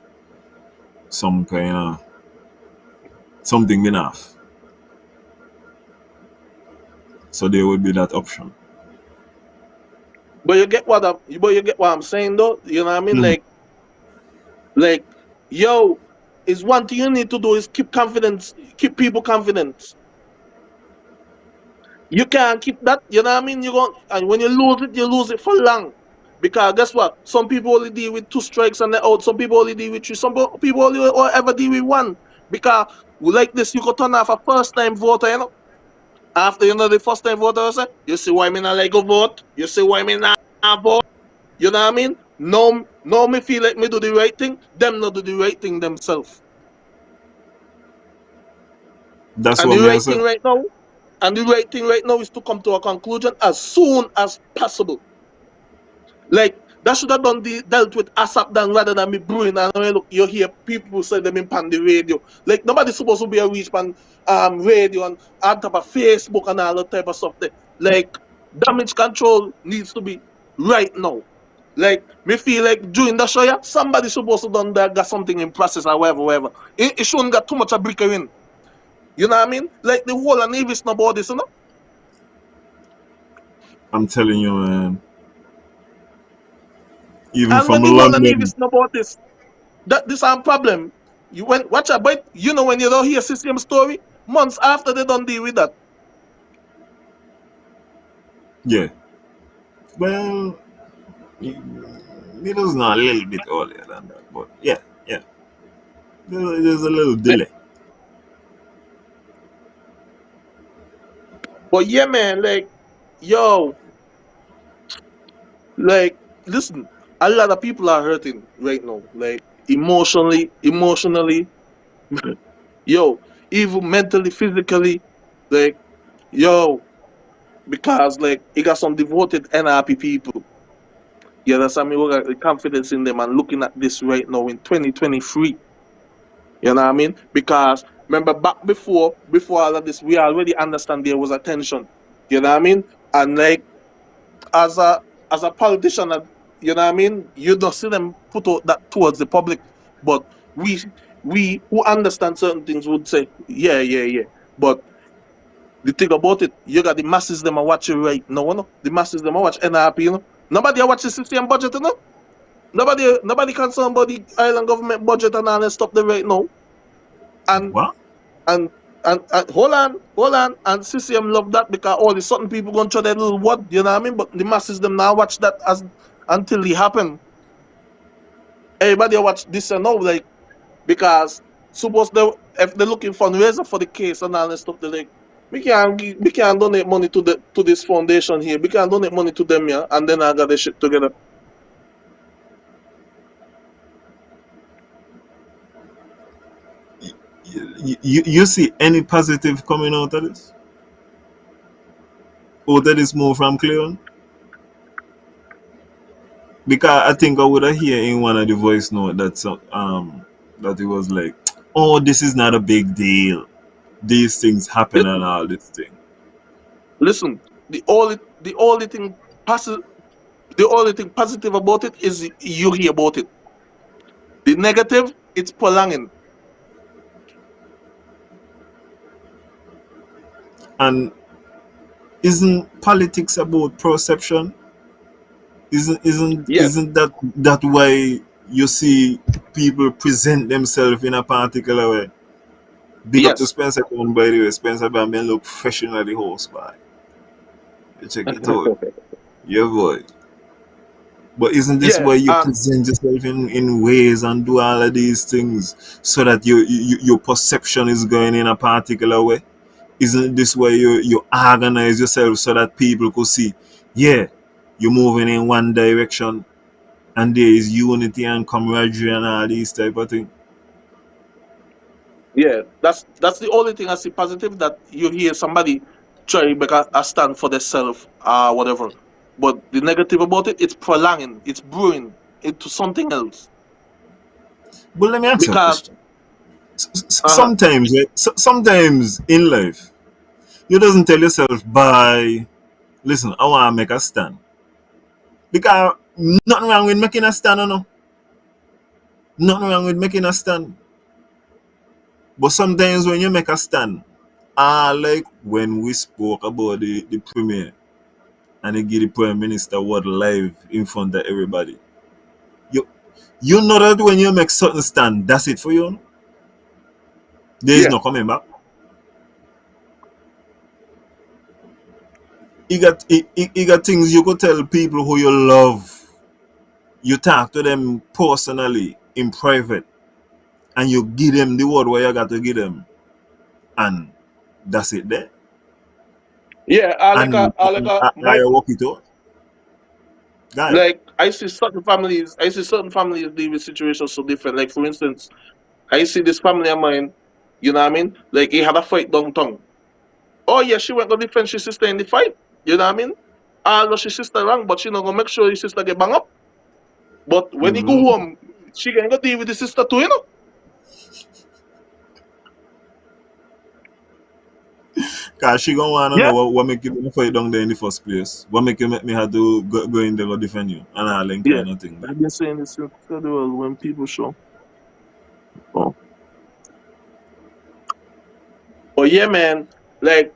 some kind of something enough. So there would be that option. but you get what I'm saying though? You know what I mean? Mhm. Like, yo, is one thing you need to do is keep confidence, keep people confidence. You can't keep that, you know what I mean? And when you lose it for long. Because guess what? Some people only deal with two strikes and they're out. Some people only deal with three. Some people only or ever deal with one. Because like this, you could turn off a first time voter, you know. After you know the first time voter, say, you see why me not like go vote? You see why me not vote? You know what I mean? No, me feel like me do the right thing. Them not do the right thing themselves. That's And what the me I right say. thing right now, and the right thing right now is to come to a conclusion as soon as possible. Like that should have dealt with ASAP than rather than me brewing. And when look, you hear people say them in pan the radio. Like nobody's supposed to be a reach pan radio and on top of Facebook and all that type of stuff there. Like damage control needs to be right now. Like me feel like during the show, yeah, somebody supposed to done that got something in process or whatever. It shouldn't got too much a bricker in. You know what I mean? Like the whole and Navy's not about this, you know? I'm telling you, man. Even And from when the whole and London, Navy's not about this, that this are problem. You when watch out, but you know when you don't hear system story, months after they don't deal with that. yeah. Well, it was not a little bit earlier than that, but yeah, yeah. There's a little Eh, delay. But yeah, man, like, yo, like, listen, a lot of people are hurting right now, like emotionally, yo, even mentally, physically, like, yo, because like it got some devoted NRP people. You understand me? We got the confidence in them and looking at this right now in 2023. You know what I mean? Because remember back before all of this, we already understand there was a tension. You know what I mean? And like as a politician, you know what I mean? You don't see them put out that towards the public, but we we who understand certain things would say, yeah, yeah, yeah. But the thing about it, you got the masses them are watching right now, you know? The masses them are watch NRP, you know. Nobody are watching system budget, you know. Nobody concerned about the island government budget and all that stuff there right now. And What? and and hold on, and CCM love that because all the certain people gonna try their little what, you know what I mean? But the masses them now watch that until it happen. Everybody watch this and know, like, because suppose they, if they're looking fundraiser for the case and all that stuff, they're like, we can't donate money to the to this foundation here. We can't donate money to them, yeah, and then I got the shit together. You see any positive coming out of this? Or that is more from Cleon? Because I think I would have hear in one of the voice note that it was like, oh, this is not a big deal. These things happen and Listen, all this thing. listen. The only thing positive, the only thing positive about it is you hear about it. The negative, it's prolonging. And isn't politics about perception? Isn't isn't Yes, isn't that why you see people present themselves in a particular way? Big up to yes, Spencer Cohen, by the way. Spencer Bambi look fresh in the house, boy. You check it out. Yeah, boy. But isn't this yeah. why you present yourself in ways and do all of these things so that your perception is going in a particular way? Isn't this why you organize yourself so that people could see, yeah, you're moving in one direction and there is unity and camaraderie and all these type of things? Yeah, that's the only thing I see positive, that you hear somebody try to make a stand for themselves, whatever. But the negative about it, it's prolonging, it's brewing into something else. But let me ask you a Because question. uh Sometimes, sometimes in life, you doesn't tell yourself, by, listen, I want to make a stand. Because nothing wrong with making a stand, or no. Nothing wrong with making a stand. But sometimes when you make a stand, like when we spoke about the premier and they give the prime minister word live in front of everybody. You you know that when you make certain stand, that's it for you. There is yeah, no coming back. You got things you could tell people who you love. You talk to them personally in private and you give them the word where you got to give them, and that's it there. yeah. I like a I my walk it out. Guy. like I see certain families deal with situations so different. Like for instance, I see this family of mine, you know what I mean? Like he had a fight downtown. Oh yeah, she went to defend her sister in the fight. You know what I mean? I know she sister wrong, but she not gonna make sure his sister get bang up. But when he go Mm-hmm. home, she can go deal with the sister too, you know? Cause she gonna wanna know Yeah. what make you fight down there in the first place. What make you make me have to go in there to defend you and all them Yeah. kind of thing. I've been saying this since the world when people show. Oh. But yeah, man, like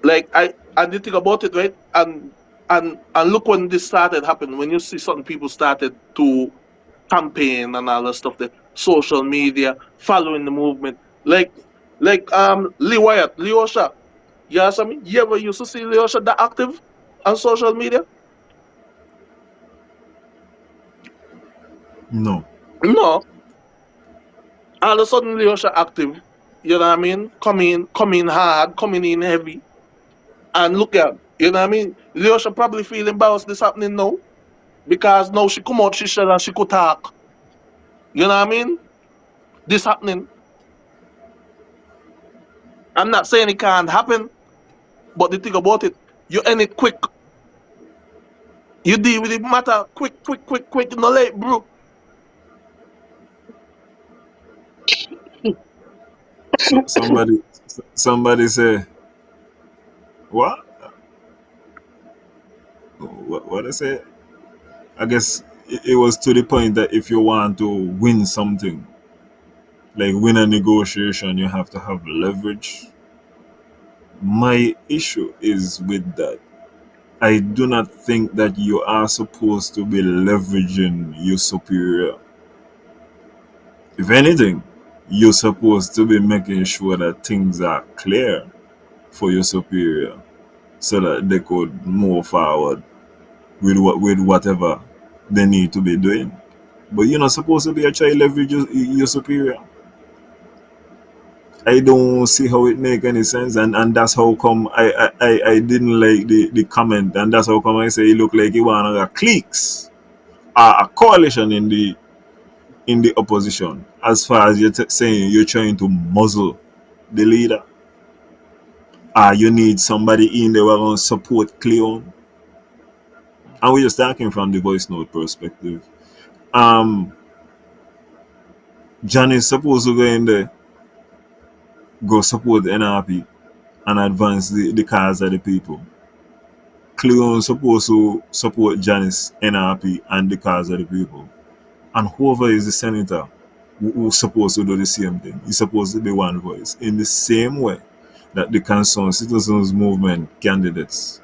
I did think about it, right? And look when this started happening, when you see certain people started to campaign and all that stuff, the social media, following the movement. Like Lee Wyatt, Lee Osha. You know what I mean? You ever used to see Lee Osha that active on social media? No. No. All of a sudden Lee Osha active. You know what I mean? Coming hard, coming in heavy. And look at, you know what I mean? Lee Osha probably feel embarrassed this happening now. Because now she come out, she said and she could talk. You know what I mean? This happening. I'm not saying it can't happen, but the thing about it, you end it quick. You deal with the matter quick, quick, quick, quick, no late, bro. Somebody say what? What I say? I guess it was to the point that if you want to win something, like win a negotiation, you have to have leverage. My issue is with that. I do not think that you are supposed to be leveraging your superior. If anything, you're supposed to be making sure that things are clear for your superior so that they could move forward with whatever they need to be doing. But you're not supposed to be a child leverage your superior. I don't see how it make any sense, and that's how come I didn't like the comment, and that's how come I say it look like you want a cliques, a coalition in the opposition. As far as you're saying you're trying to muzzle the leader, you need somebody in there who will support Cleon, and we're just talking from the voice note perspective. Um, John is supposed to go in there, go support the NRP and advance the cause of the people. Cleon supposed to support Janice, NRP, and the cause of the people. And whoever is the senator who's supposed to do the same thing, he's supposed to be one voice. In the same way that the concerned citizens movement candidates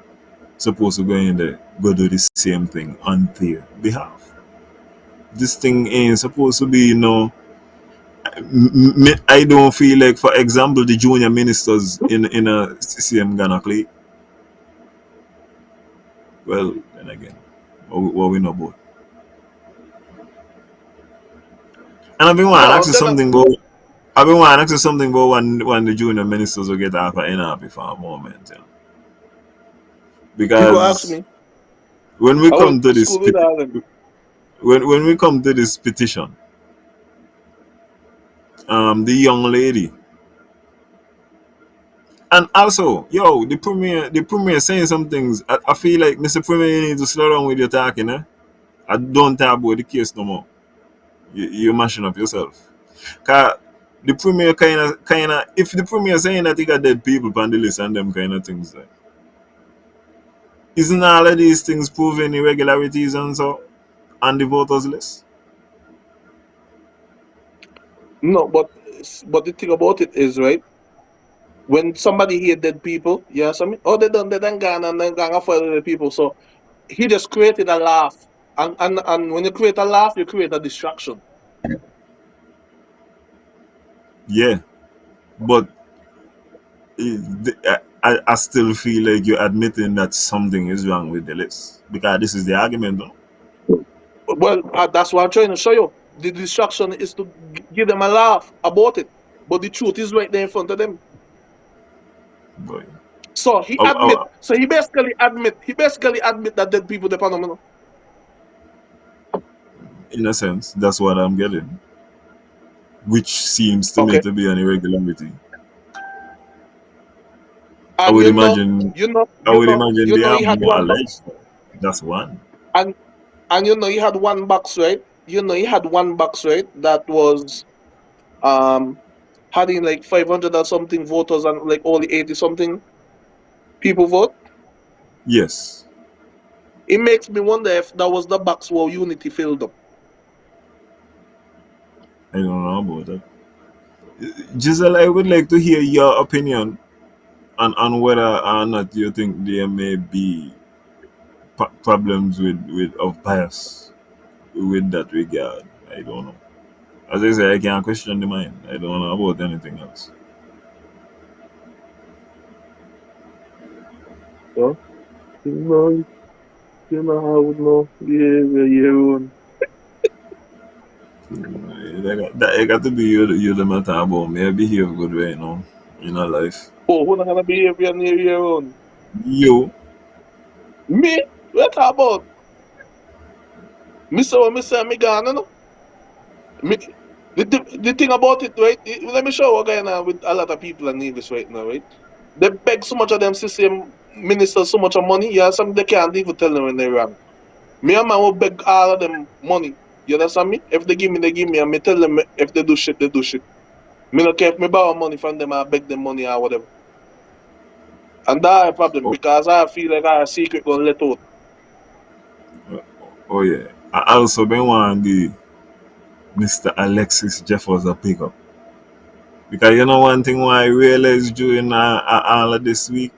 supposed to go in there, go do the same thing on their behalf. This thing ain't supposed to be, I don't feel like, for example, the junior ministers in a CCM Ghana clique. Well, then again, what we know about. And No, then I've been wanting to ask you something about when the junior ministers will get off of NRP for a moment, you go ask because me. when we I went come to to this school with all them. when we come to this petition, the young lady, and also, the premier saying some things. I feel like Mr. Premier, you need to slow down with your talking, eh? I don't talk about the case no more. You're mashing up yourself. Cause the premier kinda if the premier saying that he got dead people on the list and them kind of things there, isn't all of these things proving irregularities and so on the voters list? No, but the thing about it is, right, when somebody hear dead people, yeah, oh, they done gone and then gone for the people. So he just created a laugh. And when you create a laugh, you create a distraction. Yeah, but I still feel like you're admitting that something is wrong with the list because this is the argument, though. Well, that's what I'm trying to show you. The distraction is to give them a laugh about it. But the truth is right there in front of them. Boy, So he oh, admit. oh, So he basically admit that dead people the phenomenon. in a sense, that's what I'm getting, which seems to me Okay. to be an irregularity. I And would imagine, they he are had more one alleged. box. That's one. And he had one box, right? He had one box, right? That was um having like 500 or something voters and like only 80 something people vote. Yes, It makes me wonder if that was the box where Unity filled up. I don't know about that. Giselle, I would like to hear your opinion on whether or not you think there may be problems with of bias with that regard. I don't know. As I say, I can't question the mind. I don't know about anything else. So, how would know behavior your own. It got to be you the matter about me. I behave good right now in our life. Oh, who not gonna behavior near your own? You, Me? What about? Me say what me say, me gone, you know? Me, the thing about it, right? Let me show what going on with a lot of people in Nevis right now, right? They beg so much of them system ministers so much of money, yeah, some they can't even tell them when they're wrong. Me and man will beg all of them money. You understand me? If they give me, they give me. And me tell them if they do shit, they do shit. Me not care if me borrow money from them or beg them money or whatever. And that's a problem oh, because I feel like I secret gonna let out. oh yeah. I also been want the Mr. Alexis Jeffers a pick up because you know one thing why I realized during all of this week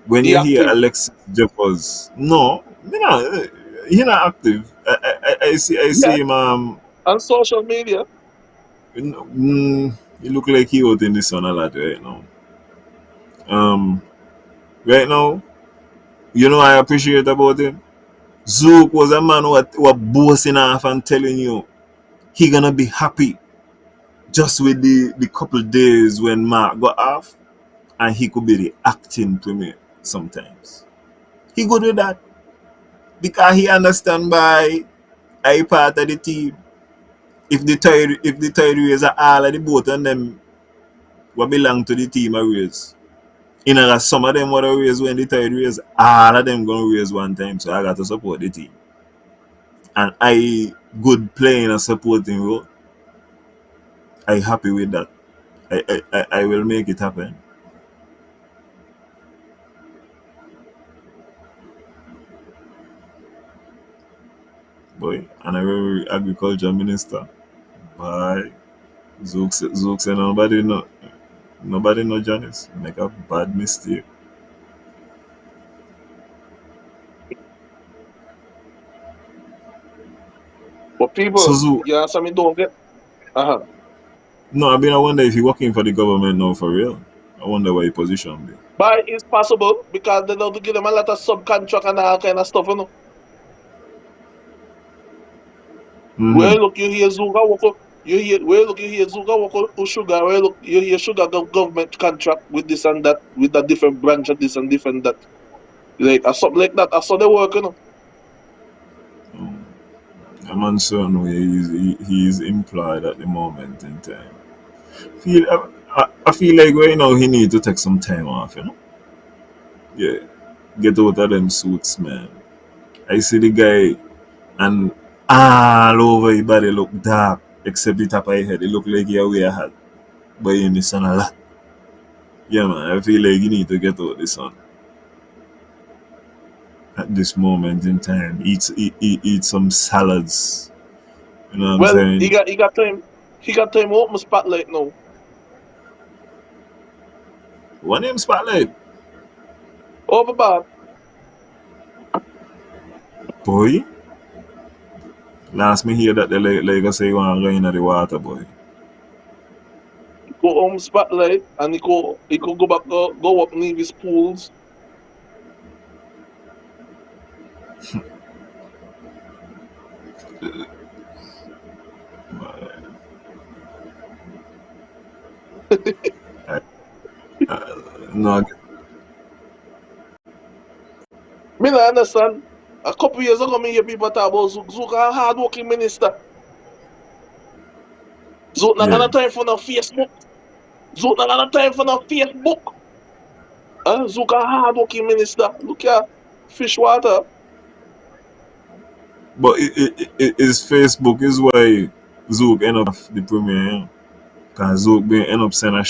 when He you hear active. Alexis Jeffers, no, he not active. I Yeah. see him. On social media. He look like he out in the sun a lot right now. Um, right now, you know I appreciate about him. Zook was a man who was boasting off and telling you he gonna be happy just with the couple days when Mark got off and he could be the acting premier sometimes. He good with that because he understand by I part of the team. If the third race are all of the both of them what belong to the team are race. In a some of them what are raise when the third race, all of them gonna raise one time. So I got to support the team. And I good playing a supporting role. I happy with that. I will make it happen. Boy, and I will agriculture minister. Bye. Zook say nobody know Janice. Make a bad mistake. But So people, Zook, you answer me, don't get. Uh-huh. no, I wonder if he working for the government now for real. I wonder what his position be. But it's possible because they don't give them a lot of subcontract and all kind of stuff, you know. Mm-hmm. Where look you hear Zuga work, you hear where look you hear Zuga work or sugar, where look you hear sugar government contract with this and that, with a different branch of this and different that. Like something like that. I saw they work, you know. I'm uncertain where he is employed at the moment in time. Feel I feel like right now he need to take some time off, you know. Yeah, get out of them suits, man. I see the guy and all over his body look dark except the top of his head. It look like he wear a hat, but he in the sun a lot. Yeah, man. I feel like you need to get out the sun at this moment in time. Eat some salads. You know what I'm Well, saying? he got time open spotlight now. One name spotlight, Overbad. boy. Last me hear that the Lagos say you want to go in the water, boy. Go home spotlight and he could go back go up Nevis pools. No, Me not understand. A couple years ago, me hear people talk about Zook. Zook a hard-working minister. Zook not yeah. got no time for no Facebook. Zook not got no time for no Facebook. Zook a hard-working minister. Look here, fish water. But his Facebook is why Zook end up the premier. Because Zook been end up send a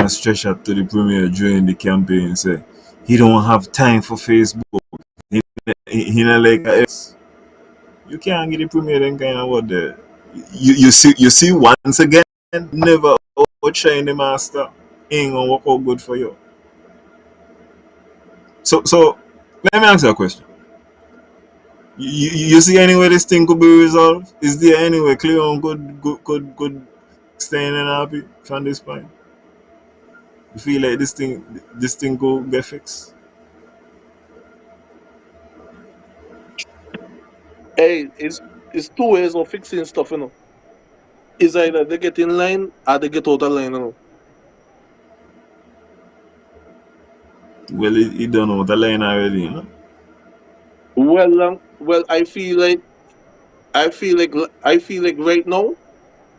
stretch shot to the premier during the campaign. Say he don't have time for Facebook. He not like us. You can't get the premier then kind of what there. You see once again never outshine the master. Ain't gonna work out good for you. So let me ask you a question. You see any way this thing could be resolved? Is there any way Cleon could stay in and happy from this point? You feel like this thing could get fixed? Hey, it's two ways of fixing stuff, you know. It's either they get in line or they get out of line, you know. Well, he done out the line already, you know. Well, I feel like right now,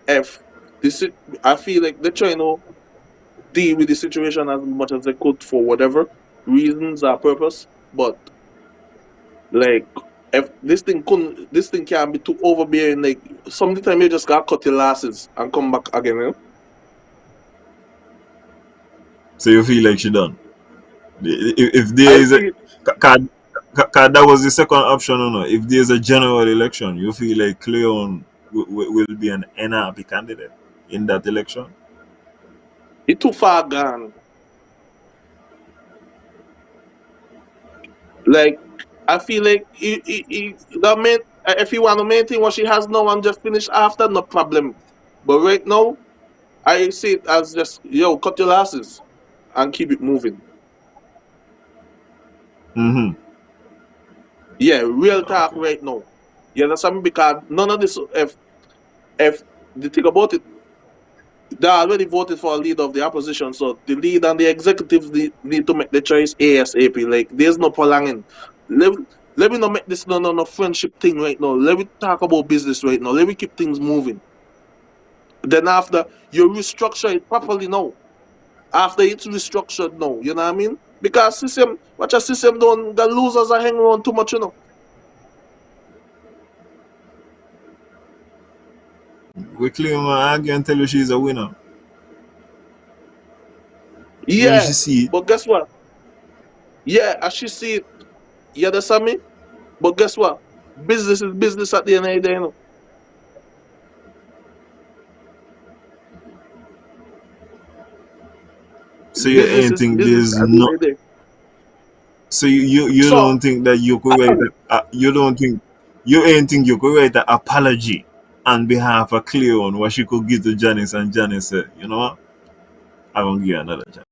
if this, I feel like they're trying to deal with the situation as much as they could for whatever reasons or purpose. But like, if this thing can't be too overbearing. Like, sometimes you just gotta cut your losses and come back again. You know? So you feel like she done. If there I is a feel cause, cause that was the second option, you know. If there's a general election, you feel like Cleon will be an NRP candidate in that election. it's too far gone. Like, I feel like the main, if you want to maintain what she has now and just finish after, no problem. But right now, I see it as just cut your losses and keep it moving. Mm-hmm. Yeah, real talk Okay. right now. You understand me? Because none of this, if the thing about it, they already voted for a leader of the opposition, so the leader and the executives need to make the choice ASAP. Like, there's no prolonging. Let, let me not make this no friendship thing right now. Let me talk about business right now. Let me keep things moving. Then after, you restructure it properly now. After it's restructured now, you know what I mean? Because system, watch a system don't, the losers are hanging around too much, you know. We claim argue and tell you she's a winner. When Yeah, she see it, but guess what? Yeah, as she see it, you understand me? But guess what? Business is business at the end of the day, you know. so you Business ain't is think business there's at the end no. of the day. So you So, don't think that you could write you don't think you ain't think you could write an apology on behalf of Cleon what she could give to Janice and Janice said, you know what? I'm gonna give you another chance.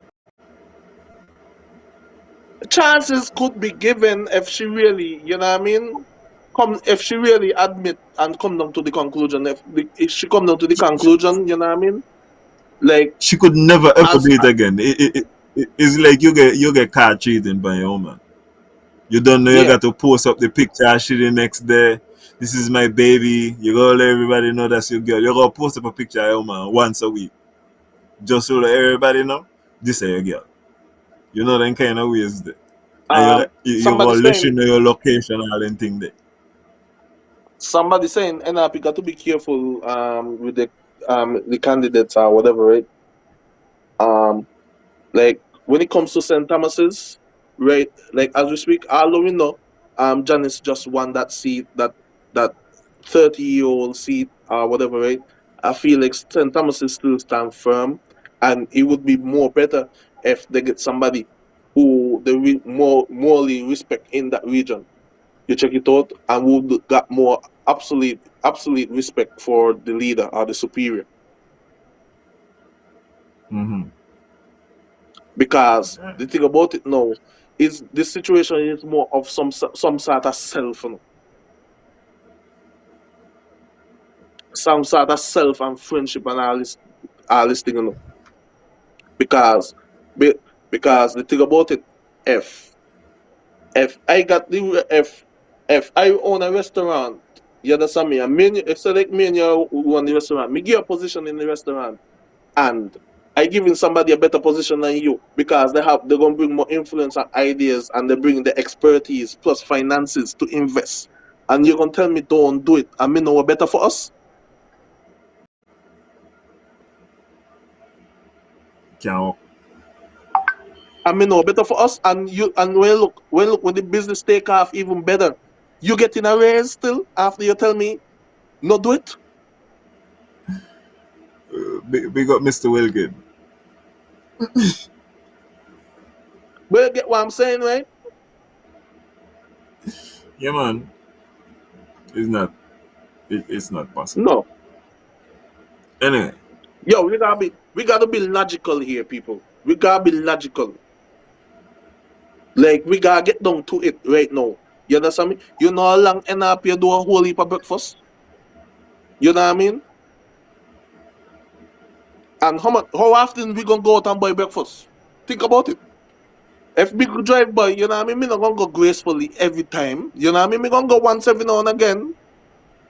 chances could be given if she really, you know what I mean? Come if she really admit and come down to the conclusion. If she come down to the conclusion, you know what I mean? Like She could never ever as do it again. It's like you get caught cheating by your woman. You don't know you yeah. got to post up the picture of she the next day. This is my baby. You gotta let everybody know that's your girl. You gotta post up a picture of your man once a week. Just so that everybody know this is your girl. You know them kind of ways there. And you Somebody gotta let saying you know your location and all them thing there. somebody saying NRP got to be careful with the candidates or whatever, right? Um like when it comes to St. Thomas's, right? Like as we speak, all we know, Janice just won that seat, that 30-year-old seat or whatever, right? I feel like St. Thomas's still stand firm, and it would be more better if they get somebody who they more morally respect in that region. You check it out, and would got more absolute respect for the leader or the superior, Mm-hmm. because the thing about it now is this situation is more of some sort of self, you know, some sort of self and friendship and all this thing, you know, because be- because the thing about it, if if I got the if I own a restaurant, you understand me, and me, if select me and you who own the restaurant, me give a position in the restaurant, and I giving somebody a better position than you because they're gonna bring more influence and ideas, and they bring the expertise plus finances to invest. And you're gonna tell me don't do it and me know what better for us? Can't And me know what better for us, and you and when the business take off even better, you getting a raise still after you tell me not do it? big up Mr. Wilkin. But you get what I'm saying, right? Yeah man, it's not it's not possible. No. Anyway, Yo, we gotta be logical here, people. We gotta be logical. Like we gotta get down to it right now. You understand me? You know how long NRP do a whole heap of breakfast? You know what I mean? And how often we gonna go out and buy breakfast? Think about it. If we could drive by, you know what I mean? Me not gonna go gracefully every time. You know what I mean? Me gonna go once every now and again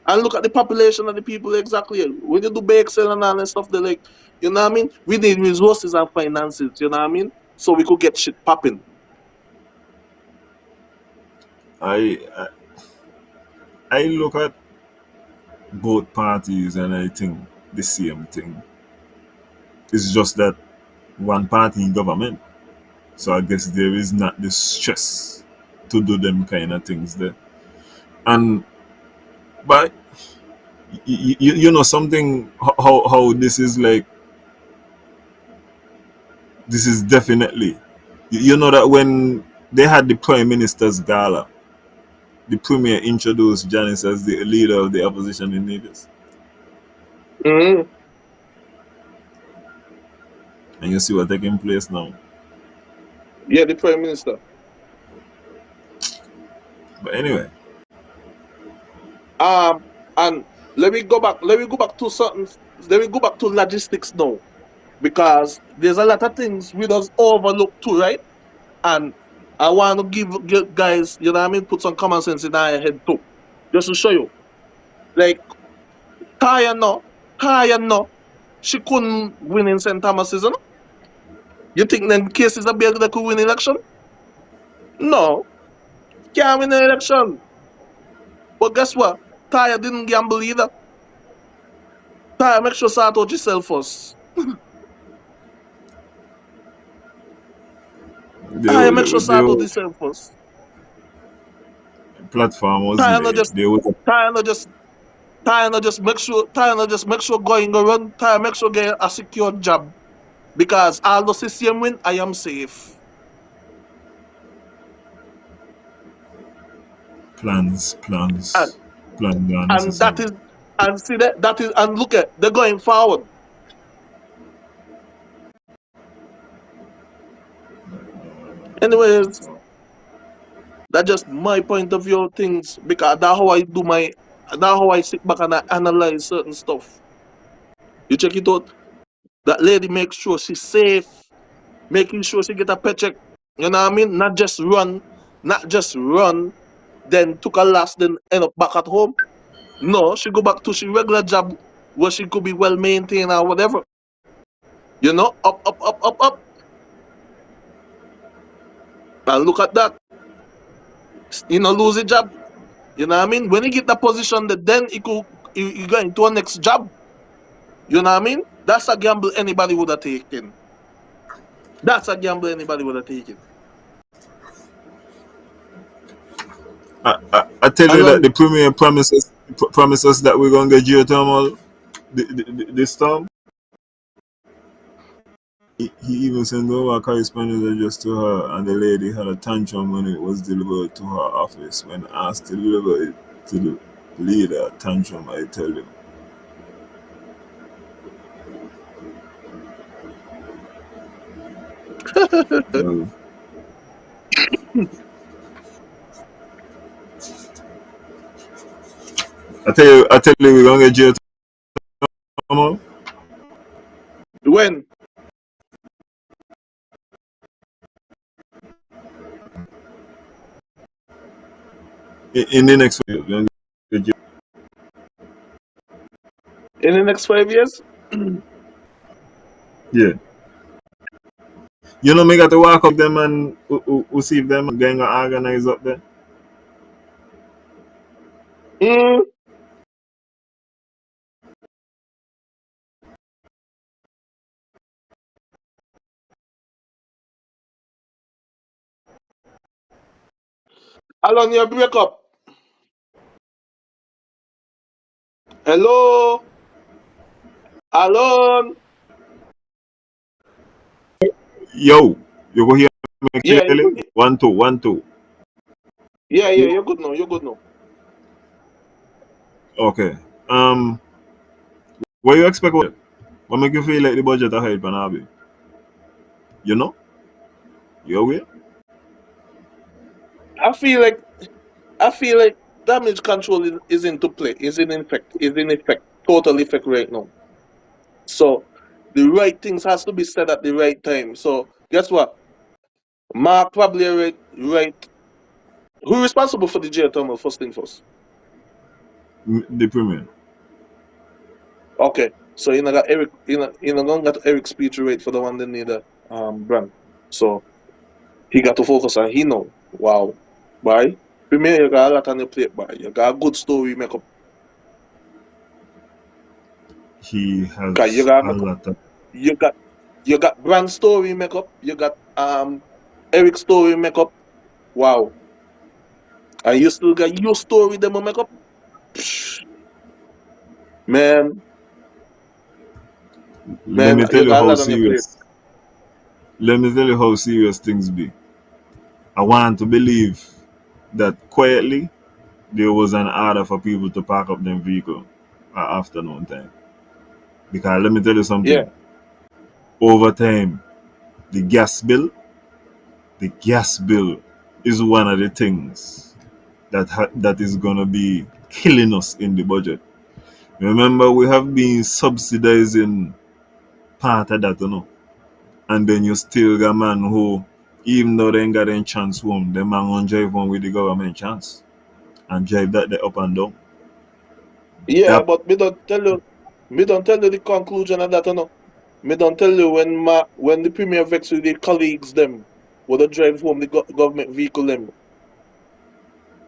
and look at the population of the people exactly. When you do bake sale and all that stuff, they like, you know what I mean? We need resources and finances, you know what I mean? So we could get shit popping. I, I I look at both parties and I think the same thing. It's just that one party in government. So I guess there is not the stress to do them kind of things there. And but you know something how this is like this is definitely you know that when they had the prime minister's gala, the premier introduced Janice as the leader of the opposition in Nevis. Hmm. And you see what taking place now. Yeah, the prime minister. But anyway, And let me go back. Let me go back to certain. Let me go back to logistics now, because there's a lot of things we just overlook too, right? And I want to give guys, you know what I mean, put some common sense in our head too, just to show you. Like Kaya no, she couldn't win in St. Thomas's, you know? You think then cases are better that could win election? No, can't win an election. But guess what? Taya didn't gamble either. Taya, make sure sort out yourself first. Taya, make sure sort out the yourself first. platform was Taya, not laid. just, There was Taya, not just, Taya, not just make sure going go run. Taya, make sure get a secure job. Because all the system win, I am safe. plans, And, plans, plans are and that necessary. is, and see that is, and look at, they're going forward. Anyways, that's just my point of view of things, because that's how I sit back and I analyze certain stuff. You check it out. That lady makes sure she's safe, making sure she get a paycheck. You know what I mean? Not just run, then took a loss, then end up back at home. No, she go back to she regular job where she could be well maintained or whatever. You know, up, up, up, up, up. And look at that. You know, lose a job. You know what I mean? When he get the position, that then he go into a next job. You know what I mean? That's a gamble anybody would have taken. That's a gamble anybody would have taken. I tell And you that then, the premier promises that we're gonna get geothermal this time. He even sent over a correspondence address to her, and the lady had a tantrum when it was delivered to her office. When asked to deliver it to the leader, tantrum, I tell him. Well, I tell you, we're gonna get geothermal when? in the next year. We're gonna get In the next 5 years? yeah. You know, me got to walk up them and who see if them going to organize up there. Mm, Alon, you break up. Hello? Alon? Yo, you go hear me Yeah, you clearly? good? 1 2 1 2. Yeah, you're good now. You're good now. Okay. What you expect? What make you feel like the budget ahead, Panabi? You know? You aware? I feel like I feel like damage control is into play, is in effect, total effect right now. So the right things has to be said at the right time. So guess what? Mark probably right. Who responsible for the geothermal first thing first? The premium. Okay. So you know got Eric you know don't got Eric speech rate for the one that need a brand. So he got to focus on he know. Wow. Why? Premier you got a lot on your plate, boy. You got a good story make up. He Cause you has got a make up lot of. you got you got brand story make up, you got Eric story make up. Wow. And you still got your story demo make up. Psh, man, Let me tell you you got a how lot on your plate. serious. Let me tell you how serious things be. I want to believe that quietly there was an order for people to park up their vehicle at afternoon time. Because let me tell you Yeah. something. Over time, the gas bill, the gas bill is one of the things that is gonna be killing us in the budget. Remember, we have been subsidizing part of that, and then you still got man who, even though they ain't got any chance home, them man gonna drive one with the government chance and drive that they up and down. Yeah, That but me don't tell you the conclusion of that, Me don't tell you when the premier vex with the colleagues them, would they drive home the government vehicle them.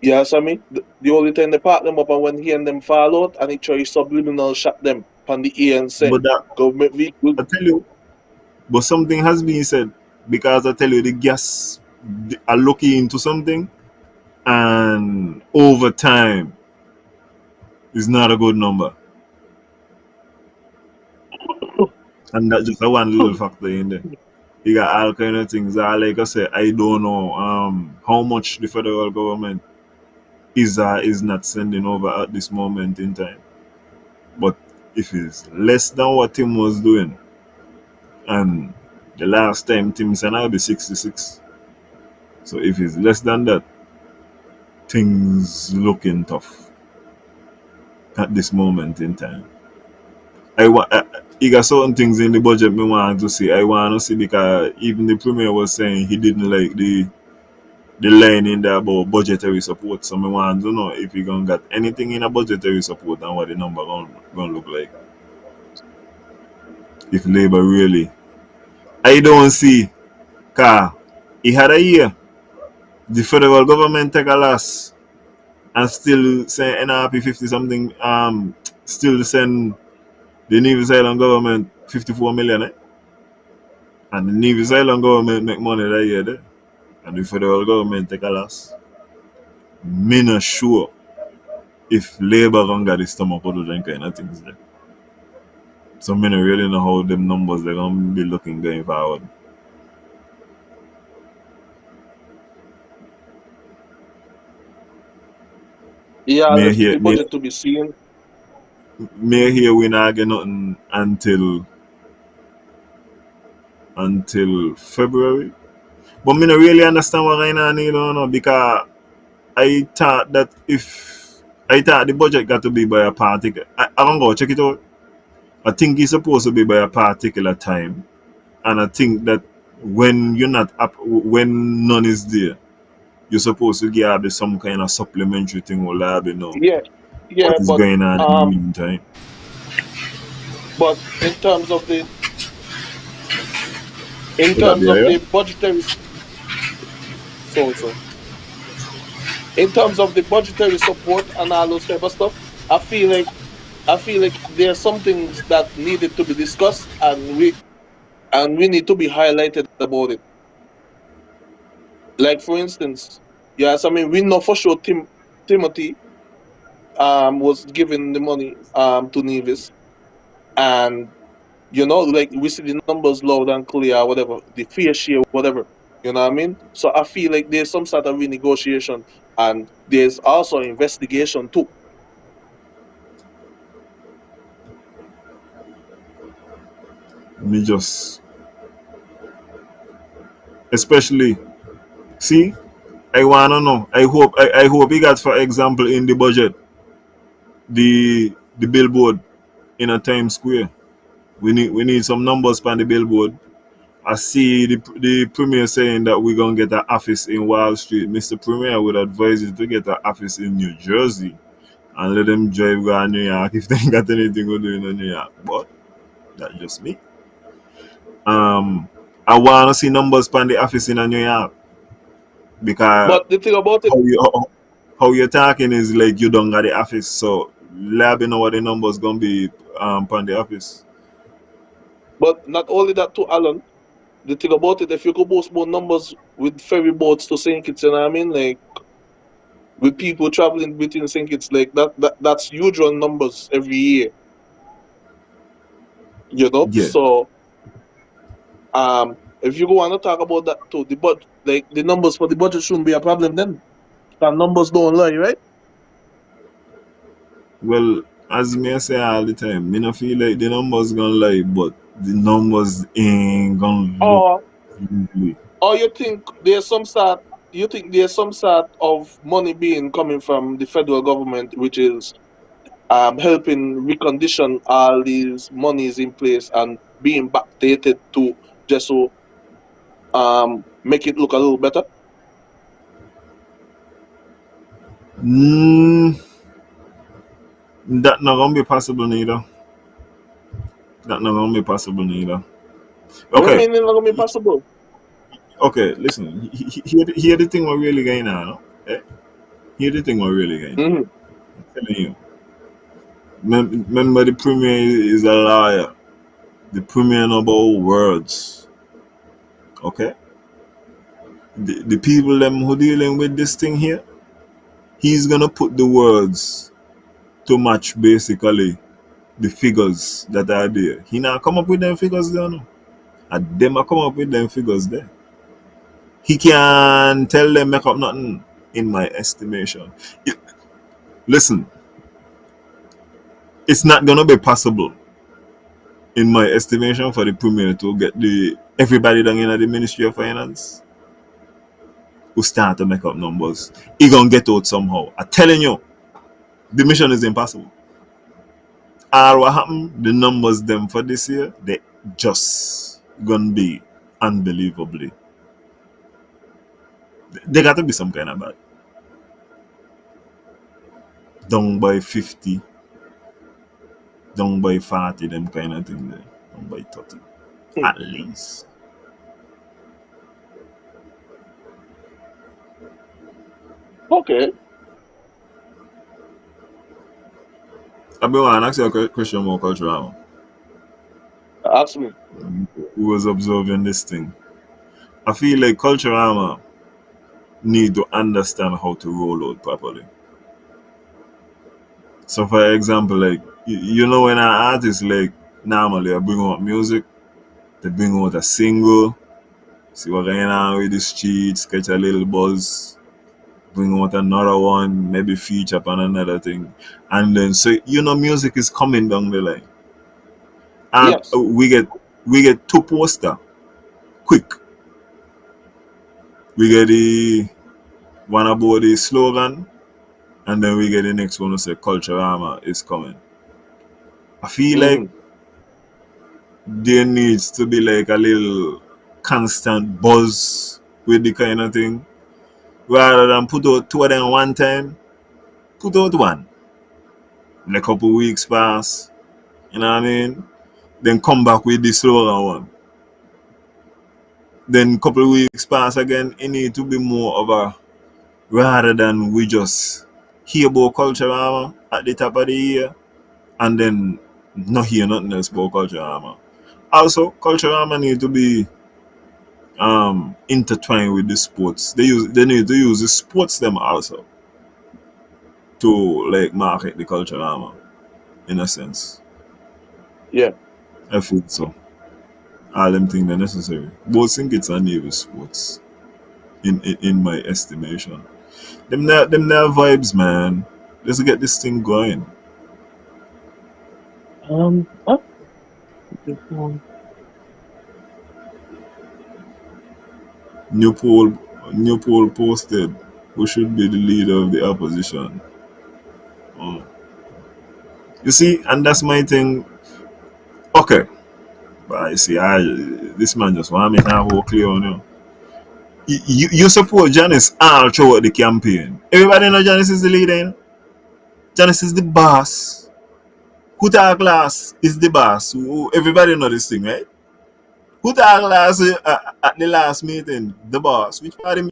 Yeah, so me, the only time they park them up and when he and them fall out and he try subliminal shot them on the ear and say, but that government vehicle. I tell you, but something has been said because I tell you the gas are looking into something, and over time is not a good number, and that's just a one little factor in there. You got all kind of things. Like I said, I don't know how much the federal government is not sending over at this moment in time. But if it's less than what Tim was doing, and the last time Tim said I'll be 66. So if it's less than that, things looking tough at this moment in time. You got certain things in the budget me want to see. I want to see because even the premier was saying he didn't like the line in there about budgetary support. So me want to know if you gonna got anything in a budgetary support and what the number gonna look like. If Labour really, I don't see, car. He had a year. The federal government take a loss and still send NRP 50 something. Still send the New Zealand government 54 million. And the New Zealand government make money that year there. And the federal government take a loss. Me not sure if Labour gonna get the stomach to do them kind of things there. So me not really know how them numbers they're gonna be looking going forward. Yeah, Me left the here, budget to be seen. me here we not get nothing until February. But me not really understand what going on here, because I thought that if I thought the budget got to be by a particular, I don't go check it out. I think it's supposed to be by a particular time, and I think that when you're not up, when none is there, you're supposed to give some kind of supplementary thing or lab, Yeah, yeah, what is going on in the um, meantime. but in Would that terms be of right? the budgetary so in terms of the budgetary support and all those type of stuff, I feel like there are some things that needed to be discussed and we need to be highlighted about it. Like for instance, yes, I mean we know for sure Timothy was giving the money to Nevis, and like we see the numbers loud and clear, whatever, the fair share, whatever. You know what I mean? So I feel like there's some sort of renegotiation and there's also investigation too. Me just, especially, see, I wanna know. I hope he got, for example, in the budget, the billboard in a Times Square. We need some numbers on the billboard. I see the premier saying that we're gonna get an office in Wall Street. Mr. Premier would advise you to get an office in New Jersey and let them drive go to New York if they ain't got anything to do in New York. But that's just me. I wanna see numbers on the office in New York because But the thing about it, how you're talking is like you don't got the office. So let me know what the numbers gonna be on the office. but not only that too, Alan. The thing about it, if you could boast more numbers with ferry boats to St. Kitts, you know what I mean? Like with people traveling between St. Kitts, like that's huge on numbers every year. Yeah. So if you go on to talk about that too, like the numbers for the budget shouldn't be a problem then. The numbers don't lie, right? Well, as me I say all the time, me no feel like the numbers gonna lie, but the numbers ain't gonna look Or really. or you think there's some sort. you think there's some sort of money being coming from the federal government, which is helping recondition all these monies in place and being backdated to just so make it look a little better? Mm, that not gonna be possible neither. That not gonna be possible neither. What do you Okay, mean it's not gonna be possible? okay. Listen, hear the thing we're really going on. No? Eh? Hear the thing we're really going on. Hmm. I'm telling you. Remember, the premier is a liar. The premier know about words. Okay, the people them who dealing with this thing here, he's gonna put the words to match basically the figures that are there. He now come up with them figures there, no? And them a come up with them figures there. He can tell them make up nothing in my estimation. Listen, it's not gonna be possible in my estimation for the premier to get the everybody down in the Ministry of Finance who start to make up numbers. He gonna get out somehow. I'm telling you, the mission is impossible. All what happened, the numbers them for this year, they just gonna be unbelievably. They got to be some kind of bad. Down by 50, down by 40, them kind of thing there. Down by 30. Hmm. At least. Okay, I be want to ask you a question more cultural. ask me. Who was observing this thing? I feel like cultural need to understand how to roll out properly. So for example, like you know when an artist like normally I bring out music, they bring out a single, see what going on with the streets, catch a little buzz, bring out another one, maybe feature upon another thing. And then so you know music is coming down the line. And Yes. we get two poster quick. We get the one about the slogan and then we get the next one to say culture armor is coming. I feel like Hmm. there needs to be like a little constant buzz with the kind of thing. Rather than put out two of them one time, put out one. In a couple weeks pass, you know what I mean? Then come back with the slower one. Then couple of weeks pass again, it need to be more of a rather than we just hear about culture armor at the top of the year and then not hear nothing else about culture armor. Also, culture armor need to be intertwined with the sports. They need to use the sports them also to like market the culture armor in a sense. Yeah. I feel so. All them things are necessary. Both Singits and Navy sports in my estimation. Them vibes, man. Let's get this thing going. What? New poll new poll posted. Who should be the leader of the opposition? Oh. You see, and that's my thing. Okay. But you see, this man just want me to have a clear on you. You support Janice all throughout the campaign. Everybody know Janice is the leader. You know? Janice is the boss. Who talk last is the boss. Everybody know this thing, right? Who talk last at the last meeting? The boss. Which part of the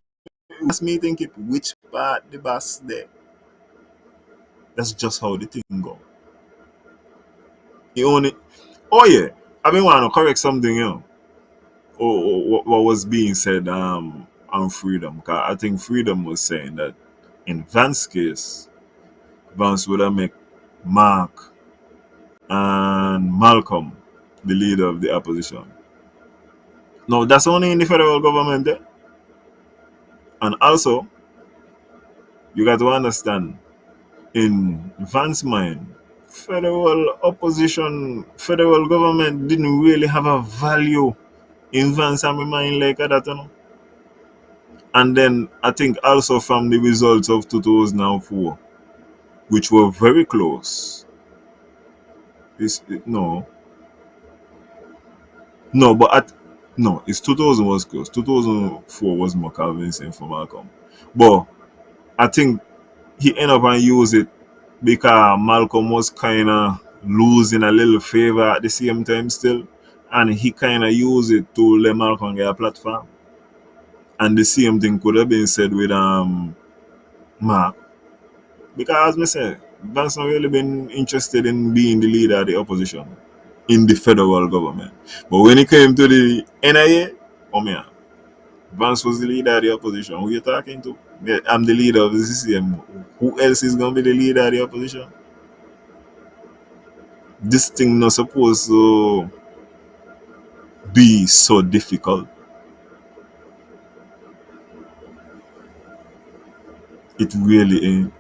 last meeting keep? Which part the boss there? That's just how the thing go. You only. Oh yeah, I been want to correct something, you know. What was being said on Freedom. 'Cause I think Freedom was saying that in Vance's case, Vance would have make Mark and Malcolm the leader of the opposition. No, that's only in the federal government there. And also, you got to understand, in Vance's mind, federal opposition, federal government didn't really have a value in Vance and my mind like that, you know. And then I think also from the results of 2004, which were very close. No, no, but no, it's 2000 was close. 2004 was more convincing for Malcolm, but I think he ended up and use it because Malcolm was kind of losing a little favor at the same time still, and he kind of used it to let Malcolm get a platform. And the same thing could have been said with Mark, because as I said, Vance not really been interested in being the leader of the opposition in the federal government. But when it came to the NIA, oh man, Vance was the leader of the opposition. Who you talking to? Yeah, I'm the leader of the CCM. Who else is gonna be the leader of the opposition? This thing not supposed to be so difficult. It really ain't.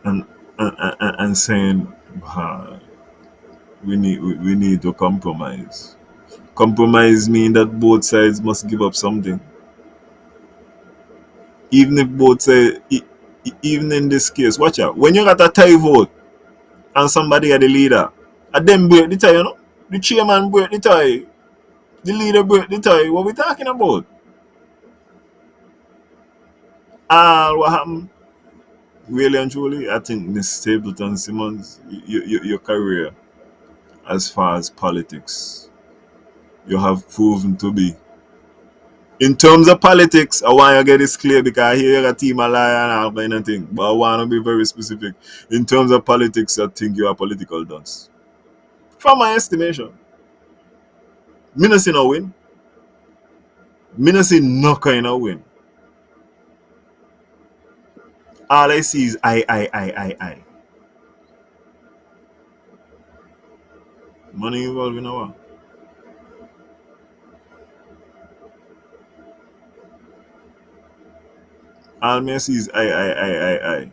And and saying we need to compromise. Compromise mean that both sides must give up something. Even if both sides, even in this case, watch out. When you got a tie vote and somebody are the leader, and them break the tie, you know? The chairman break the tie, the leader break the tie. What we talking about? What happened? Really and truly, I think Miss Stapleton Simmons, your career as far as politics, you have proven to be. In terms of politics, I want you to get this clear because I hear a team a lie and all kind of thing. But I want to be very specific. In terms of politics, I think you are political dunce. From my estimation, me not see no win. Me not see no kind of win. All I see is I. Money involved in our. All I see is I.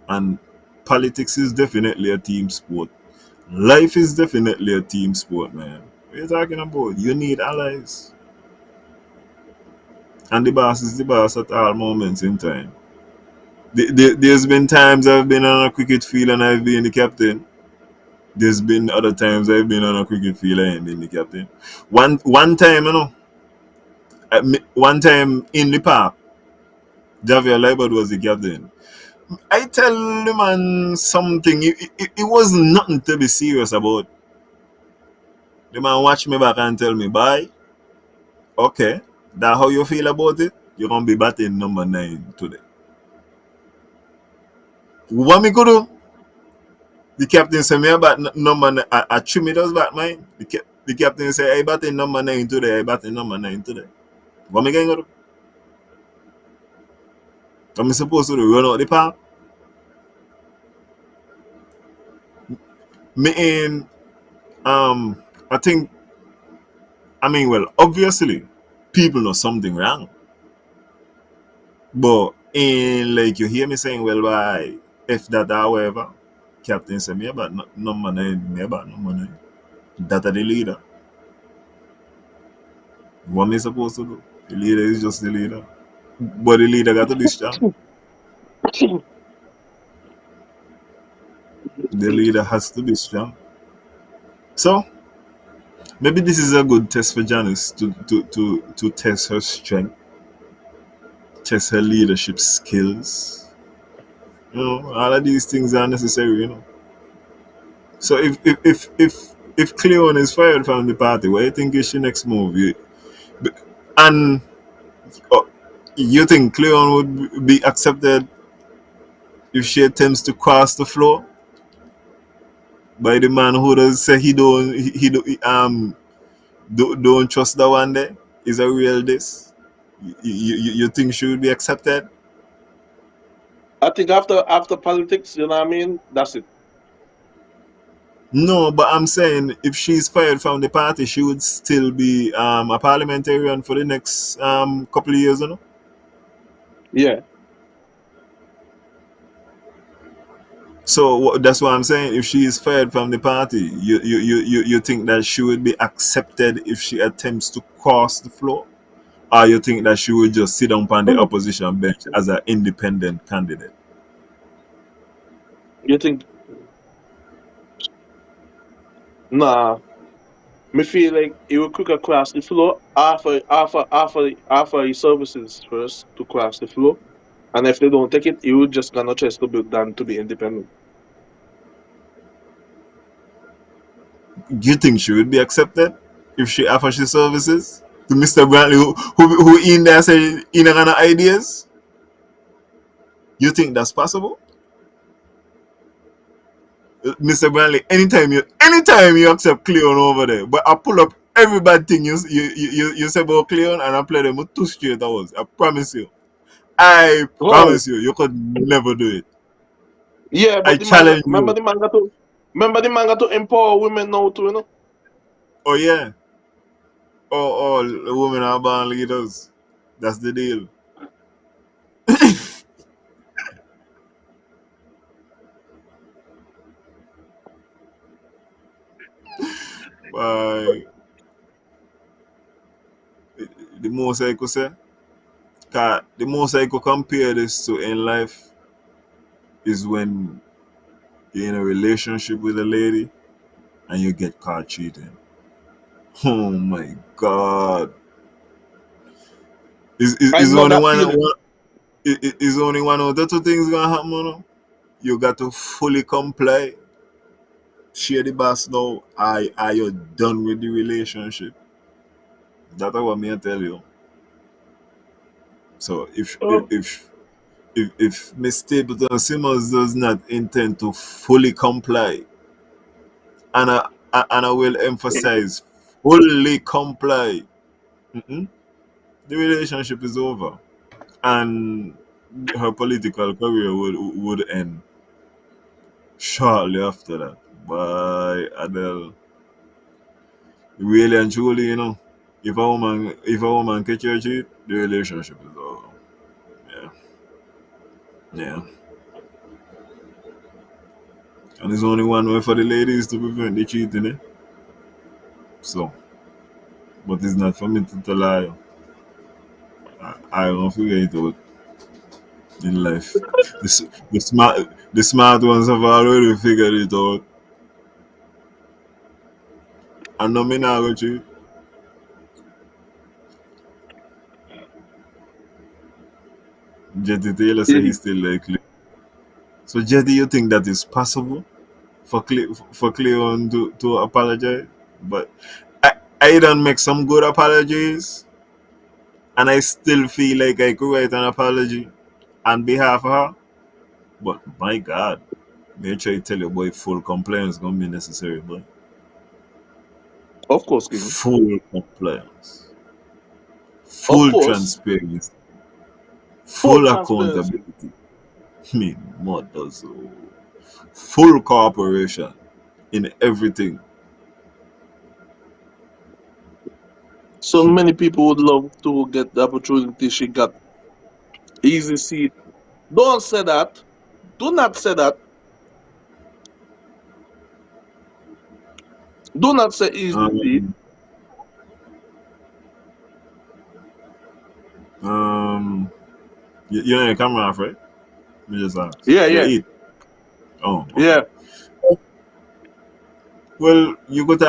And politics is definitely a team sport. Life is definitely a team sport, man. What are you talking about? You need allies. And the boss is the boss at all moments in time. There's been times I've been on a cricket field and I've been the captain. There's been other times I've been on a cricket field and I ain't been the captain. One time, one time in the park, Javier Libert was the captain. I tell the man something. It was nothing to be serious about. The man watch me back and tell me, bye. Okay, that how you feel about it? You're gonna be batting number 9 today. What me could do? The captain said me about number 9. I treat me does bat mine. The captain said I batting number 9 today. I batting number 9 today. What me going to do? Am I supposed to do? Run out the park? Me in I think well obviously people know something wrong. But in like you hear me saying, well why if that however captain said me about number 9, me about number 9. That are the leader. What am I supposed to do? The leader is just the leader. But the leader got to be strong. The leader has to be strong. So maybe this is a good test for Janice to test her strength, test her leadership skills. You know, all of these things are necessary, you know. So if Cleon is fired from the party, what do you think is your next move? And uh, you think Cleon would be accepted if she attempts to cross the floor by the man who does say don't trust the one there is a real this? You think she would be accepted? I think after politics, you know what I mean? That's it. No, but I'm saying if she's fired from the party, she would still be a parliamentarian for the next couple of years, you know. Yeah. So that's what I'm saying. If she is fired from the party, you think that she would be accepted if she attempts to cross the floor? or you think that she would just sit down on the Mm. opposition bench as an independent candidate? You think? Nah. Me feel like he will quicker cross the floor, offer his services first to cross the floor. And if they don't take it, he would just gonna try to build down to be independent. Do you think she would be accepted if she offers her services to Mr. Brantley, who in there say in a kind of ideas? You think that's possible? Mr. Brantley, anytime you accept Cleon over there, but I pull up every bad thing you say about Cleon and I play them with 2 straight hours. I promise you. I Oh, promise you, you could never do it. yeah, I but challenge you. remember the man got to empower women now too, you know? Oh yeah. Oh, the women are born leaders. That's the deal. But the most I could say, 'cause the most I could compare this to in life is when you're in a relationship with a lady and you get caught cheating. Oh my God. I Is know only that one, feeling. is only one of the two things gonna happen, you know? You got to fully comply, share the boss now, are you done with the relationship? That's what me I tell you. So Oh, if Miss Stapleton Simmons does not intend to fully comply, and I will emphasize fully comply, mm-mm, the relationship is over, and her political career would end shortly after that. By Adele, really and truly, if a woman catch your cheat, the relationship is over. Yeah, yeah. And there's only one way for the ladies to prevent the cheating, eh? So, but it's not for me to tell her. I don't figure it out in life. The smart ones have already figured it out. And no me now go cheat. Jetty Taylor say he's still likely. So Jetty, you think that is possible for Cleon to apologize? But I done make some good apologies, and I still feel like I could write an apology on behalf of her. But my God, make sure you tell your boy full compliance gonna be necessary, but of course, King. full compliance, Of full course. transparency, Full full transparency. accountability. Me, mother, so full cooperation in everything. So many people would love to get the opportunity she got. Easy seat. Don't say that. Do not say that. Do not say easy seat. Um, um, you know your camera off, right? Let me just ask. Yeah, You yeah, eat? Oh, okay. yeah. Well, you could say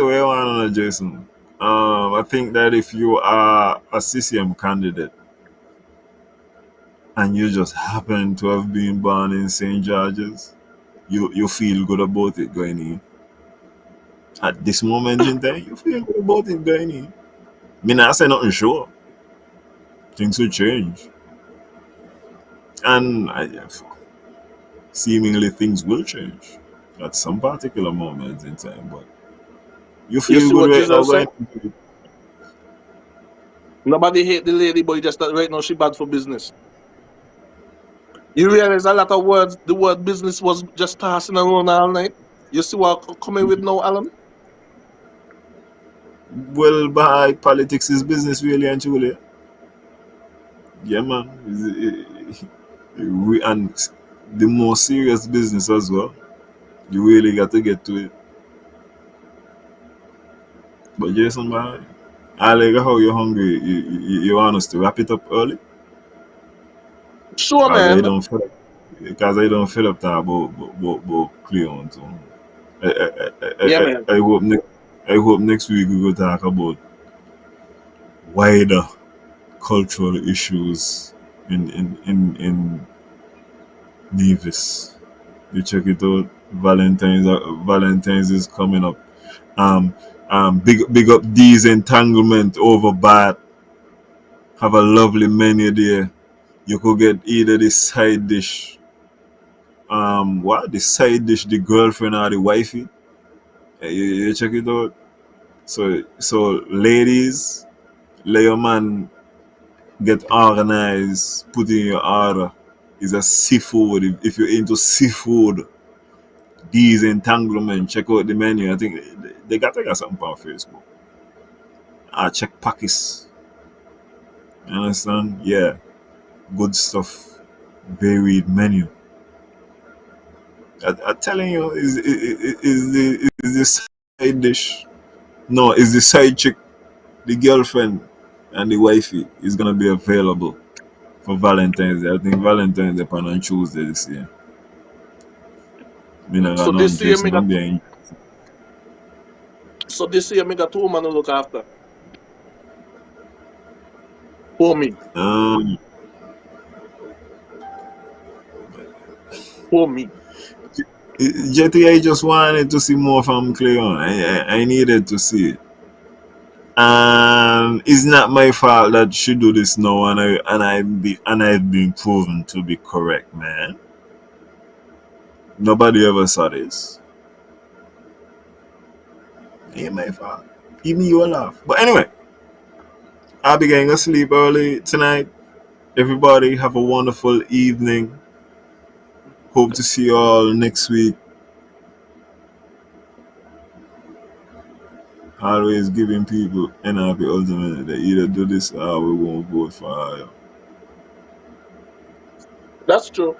what you want, Jason. I think that if you are a CCM candidate and you just happen to have been born in St. George's, you feel good about it going in. At this moment in time, you feel good about it going in. Me not say nothing sure. Things will change. And seemingly things will change at some particular moment in time. But you You feel see good what right now Jesus said? going into it. Nobody hate the lady, but just that right now she bad for business. You realize a lot of words, the word business was just passing around all night. You see what coming with now, Alan? Well, by politics is business really and truly. Yeah, man. And the more serious business as well. You really got to get to it. But Jason, man, I like how you're hungry. You want us to wrap it up early? Sure, Cause I man. don't feel because I don't feel up that about Cleon too. Yeah, man. I hope next week we will talk about wider cultural issues in Nevis. You check it out. Valentine's is coming up. Um big up these entanglement over bad. Have a lovely menu there. You could get either the side dish, what the side dish, the girlfriend or the wifey. You check it out. So ladies, let your man get organized, put in your order. Is a seafood. If you're into seafood, these entanglement, check out the menu. I think they got something on Facebook. Check Pakis. You understand? Yeah, good stuff. Varied menu. I'm telling you, is the side dish? No, is the side chick, the girlfriend, and the wifey is gonna be available for Valentine's Day. I think Valentine's Day on Tuesday this year. Me not So got no this year, interest me in got being. two women to look after for me, Um, for me. Jetty, I just wanted to see more from Cleon. I needed to see it. And it's not my fault that she do this now, and I've been proven to be correct, man. Nobody ever saw this. Ain't my fault. Even you a laugh. But anyway, I'll be getting to sleep early tonight. Everybody have a wonderful evening. Hope to see you all next week. Always giving people NRP ultimate. They either do this or we won't vote for you. That's true.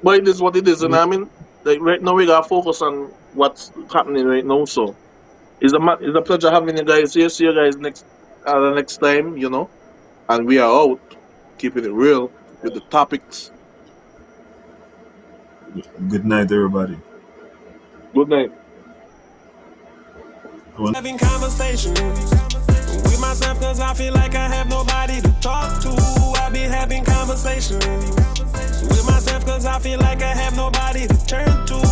But it is what it is, and I mean, like right now we gotta focus on what's happening right now. So it's a pleasure having you guys here. See you guys the next time, And we are out, keeping it real with the topics. Good night, everybody. Good night. Having conversations with myself cause I feel like I have nobody to talk to. I be having conversations with myself cause I feel like I have nobody to turn to.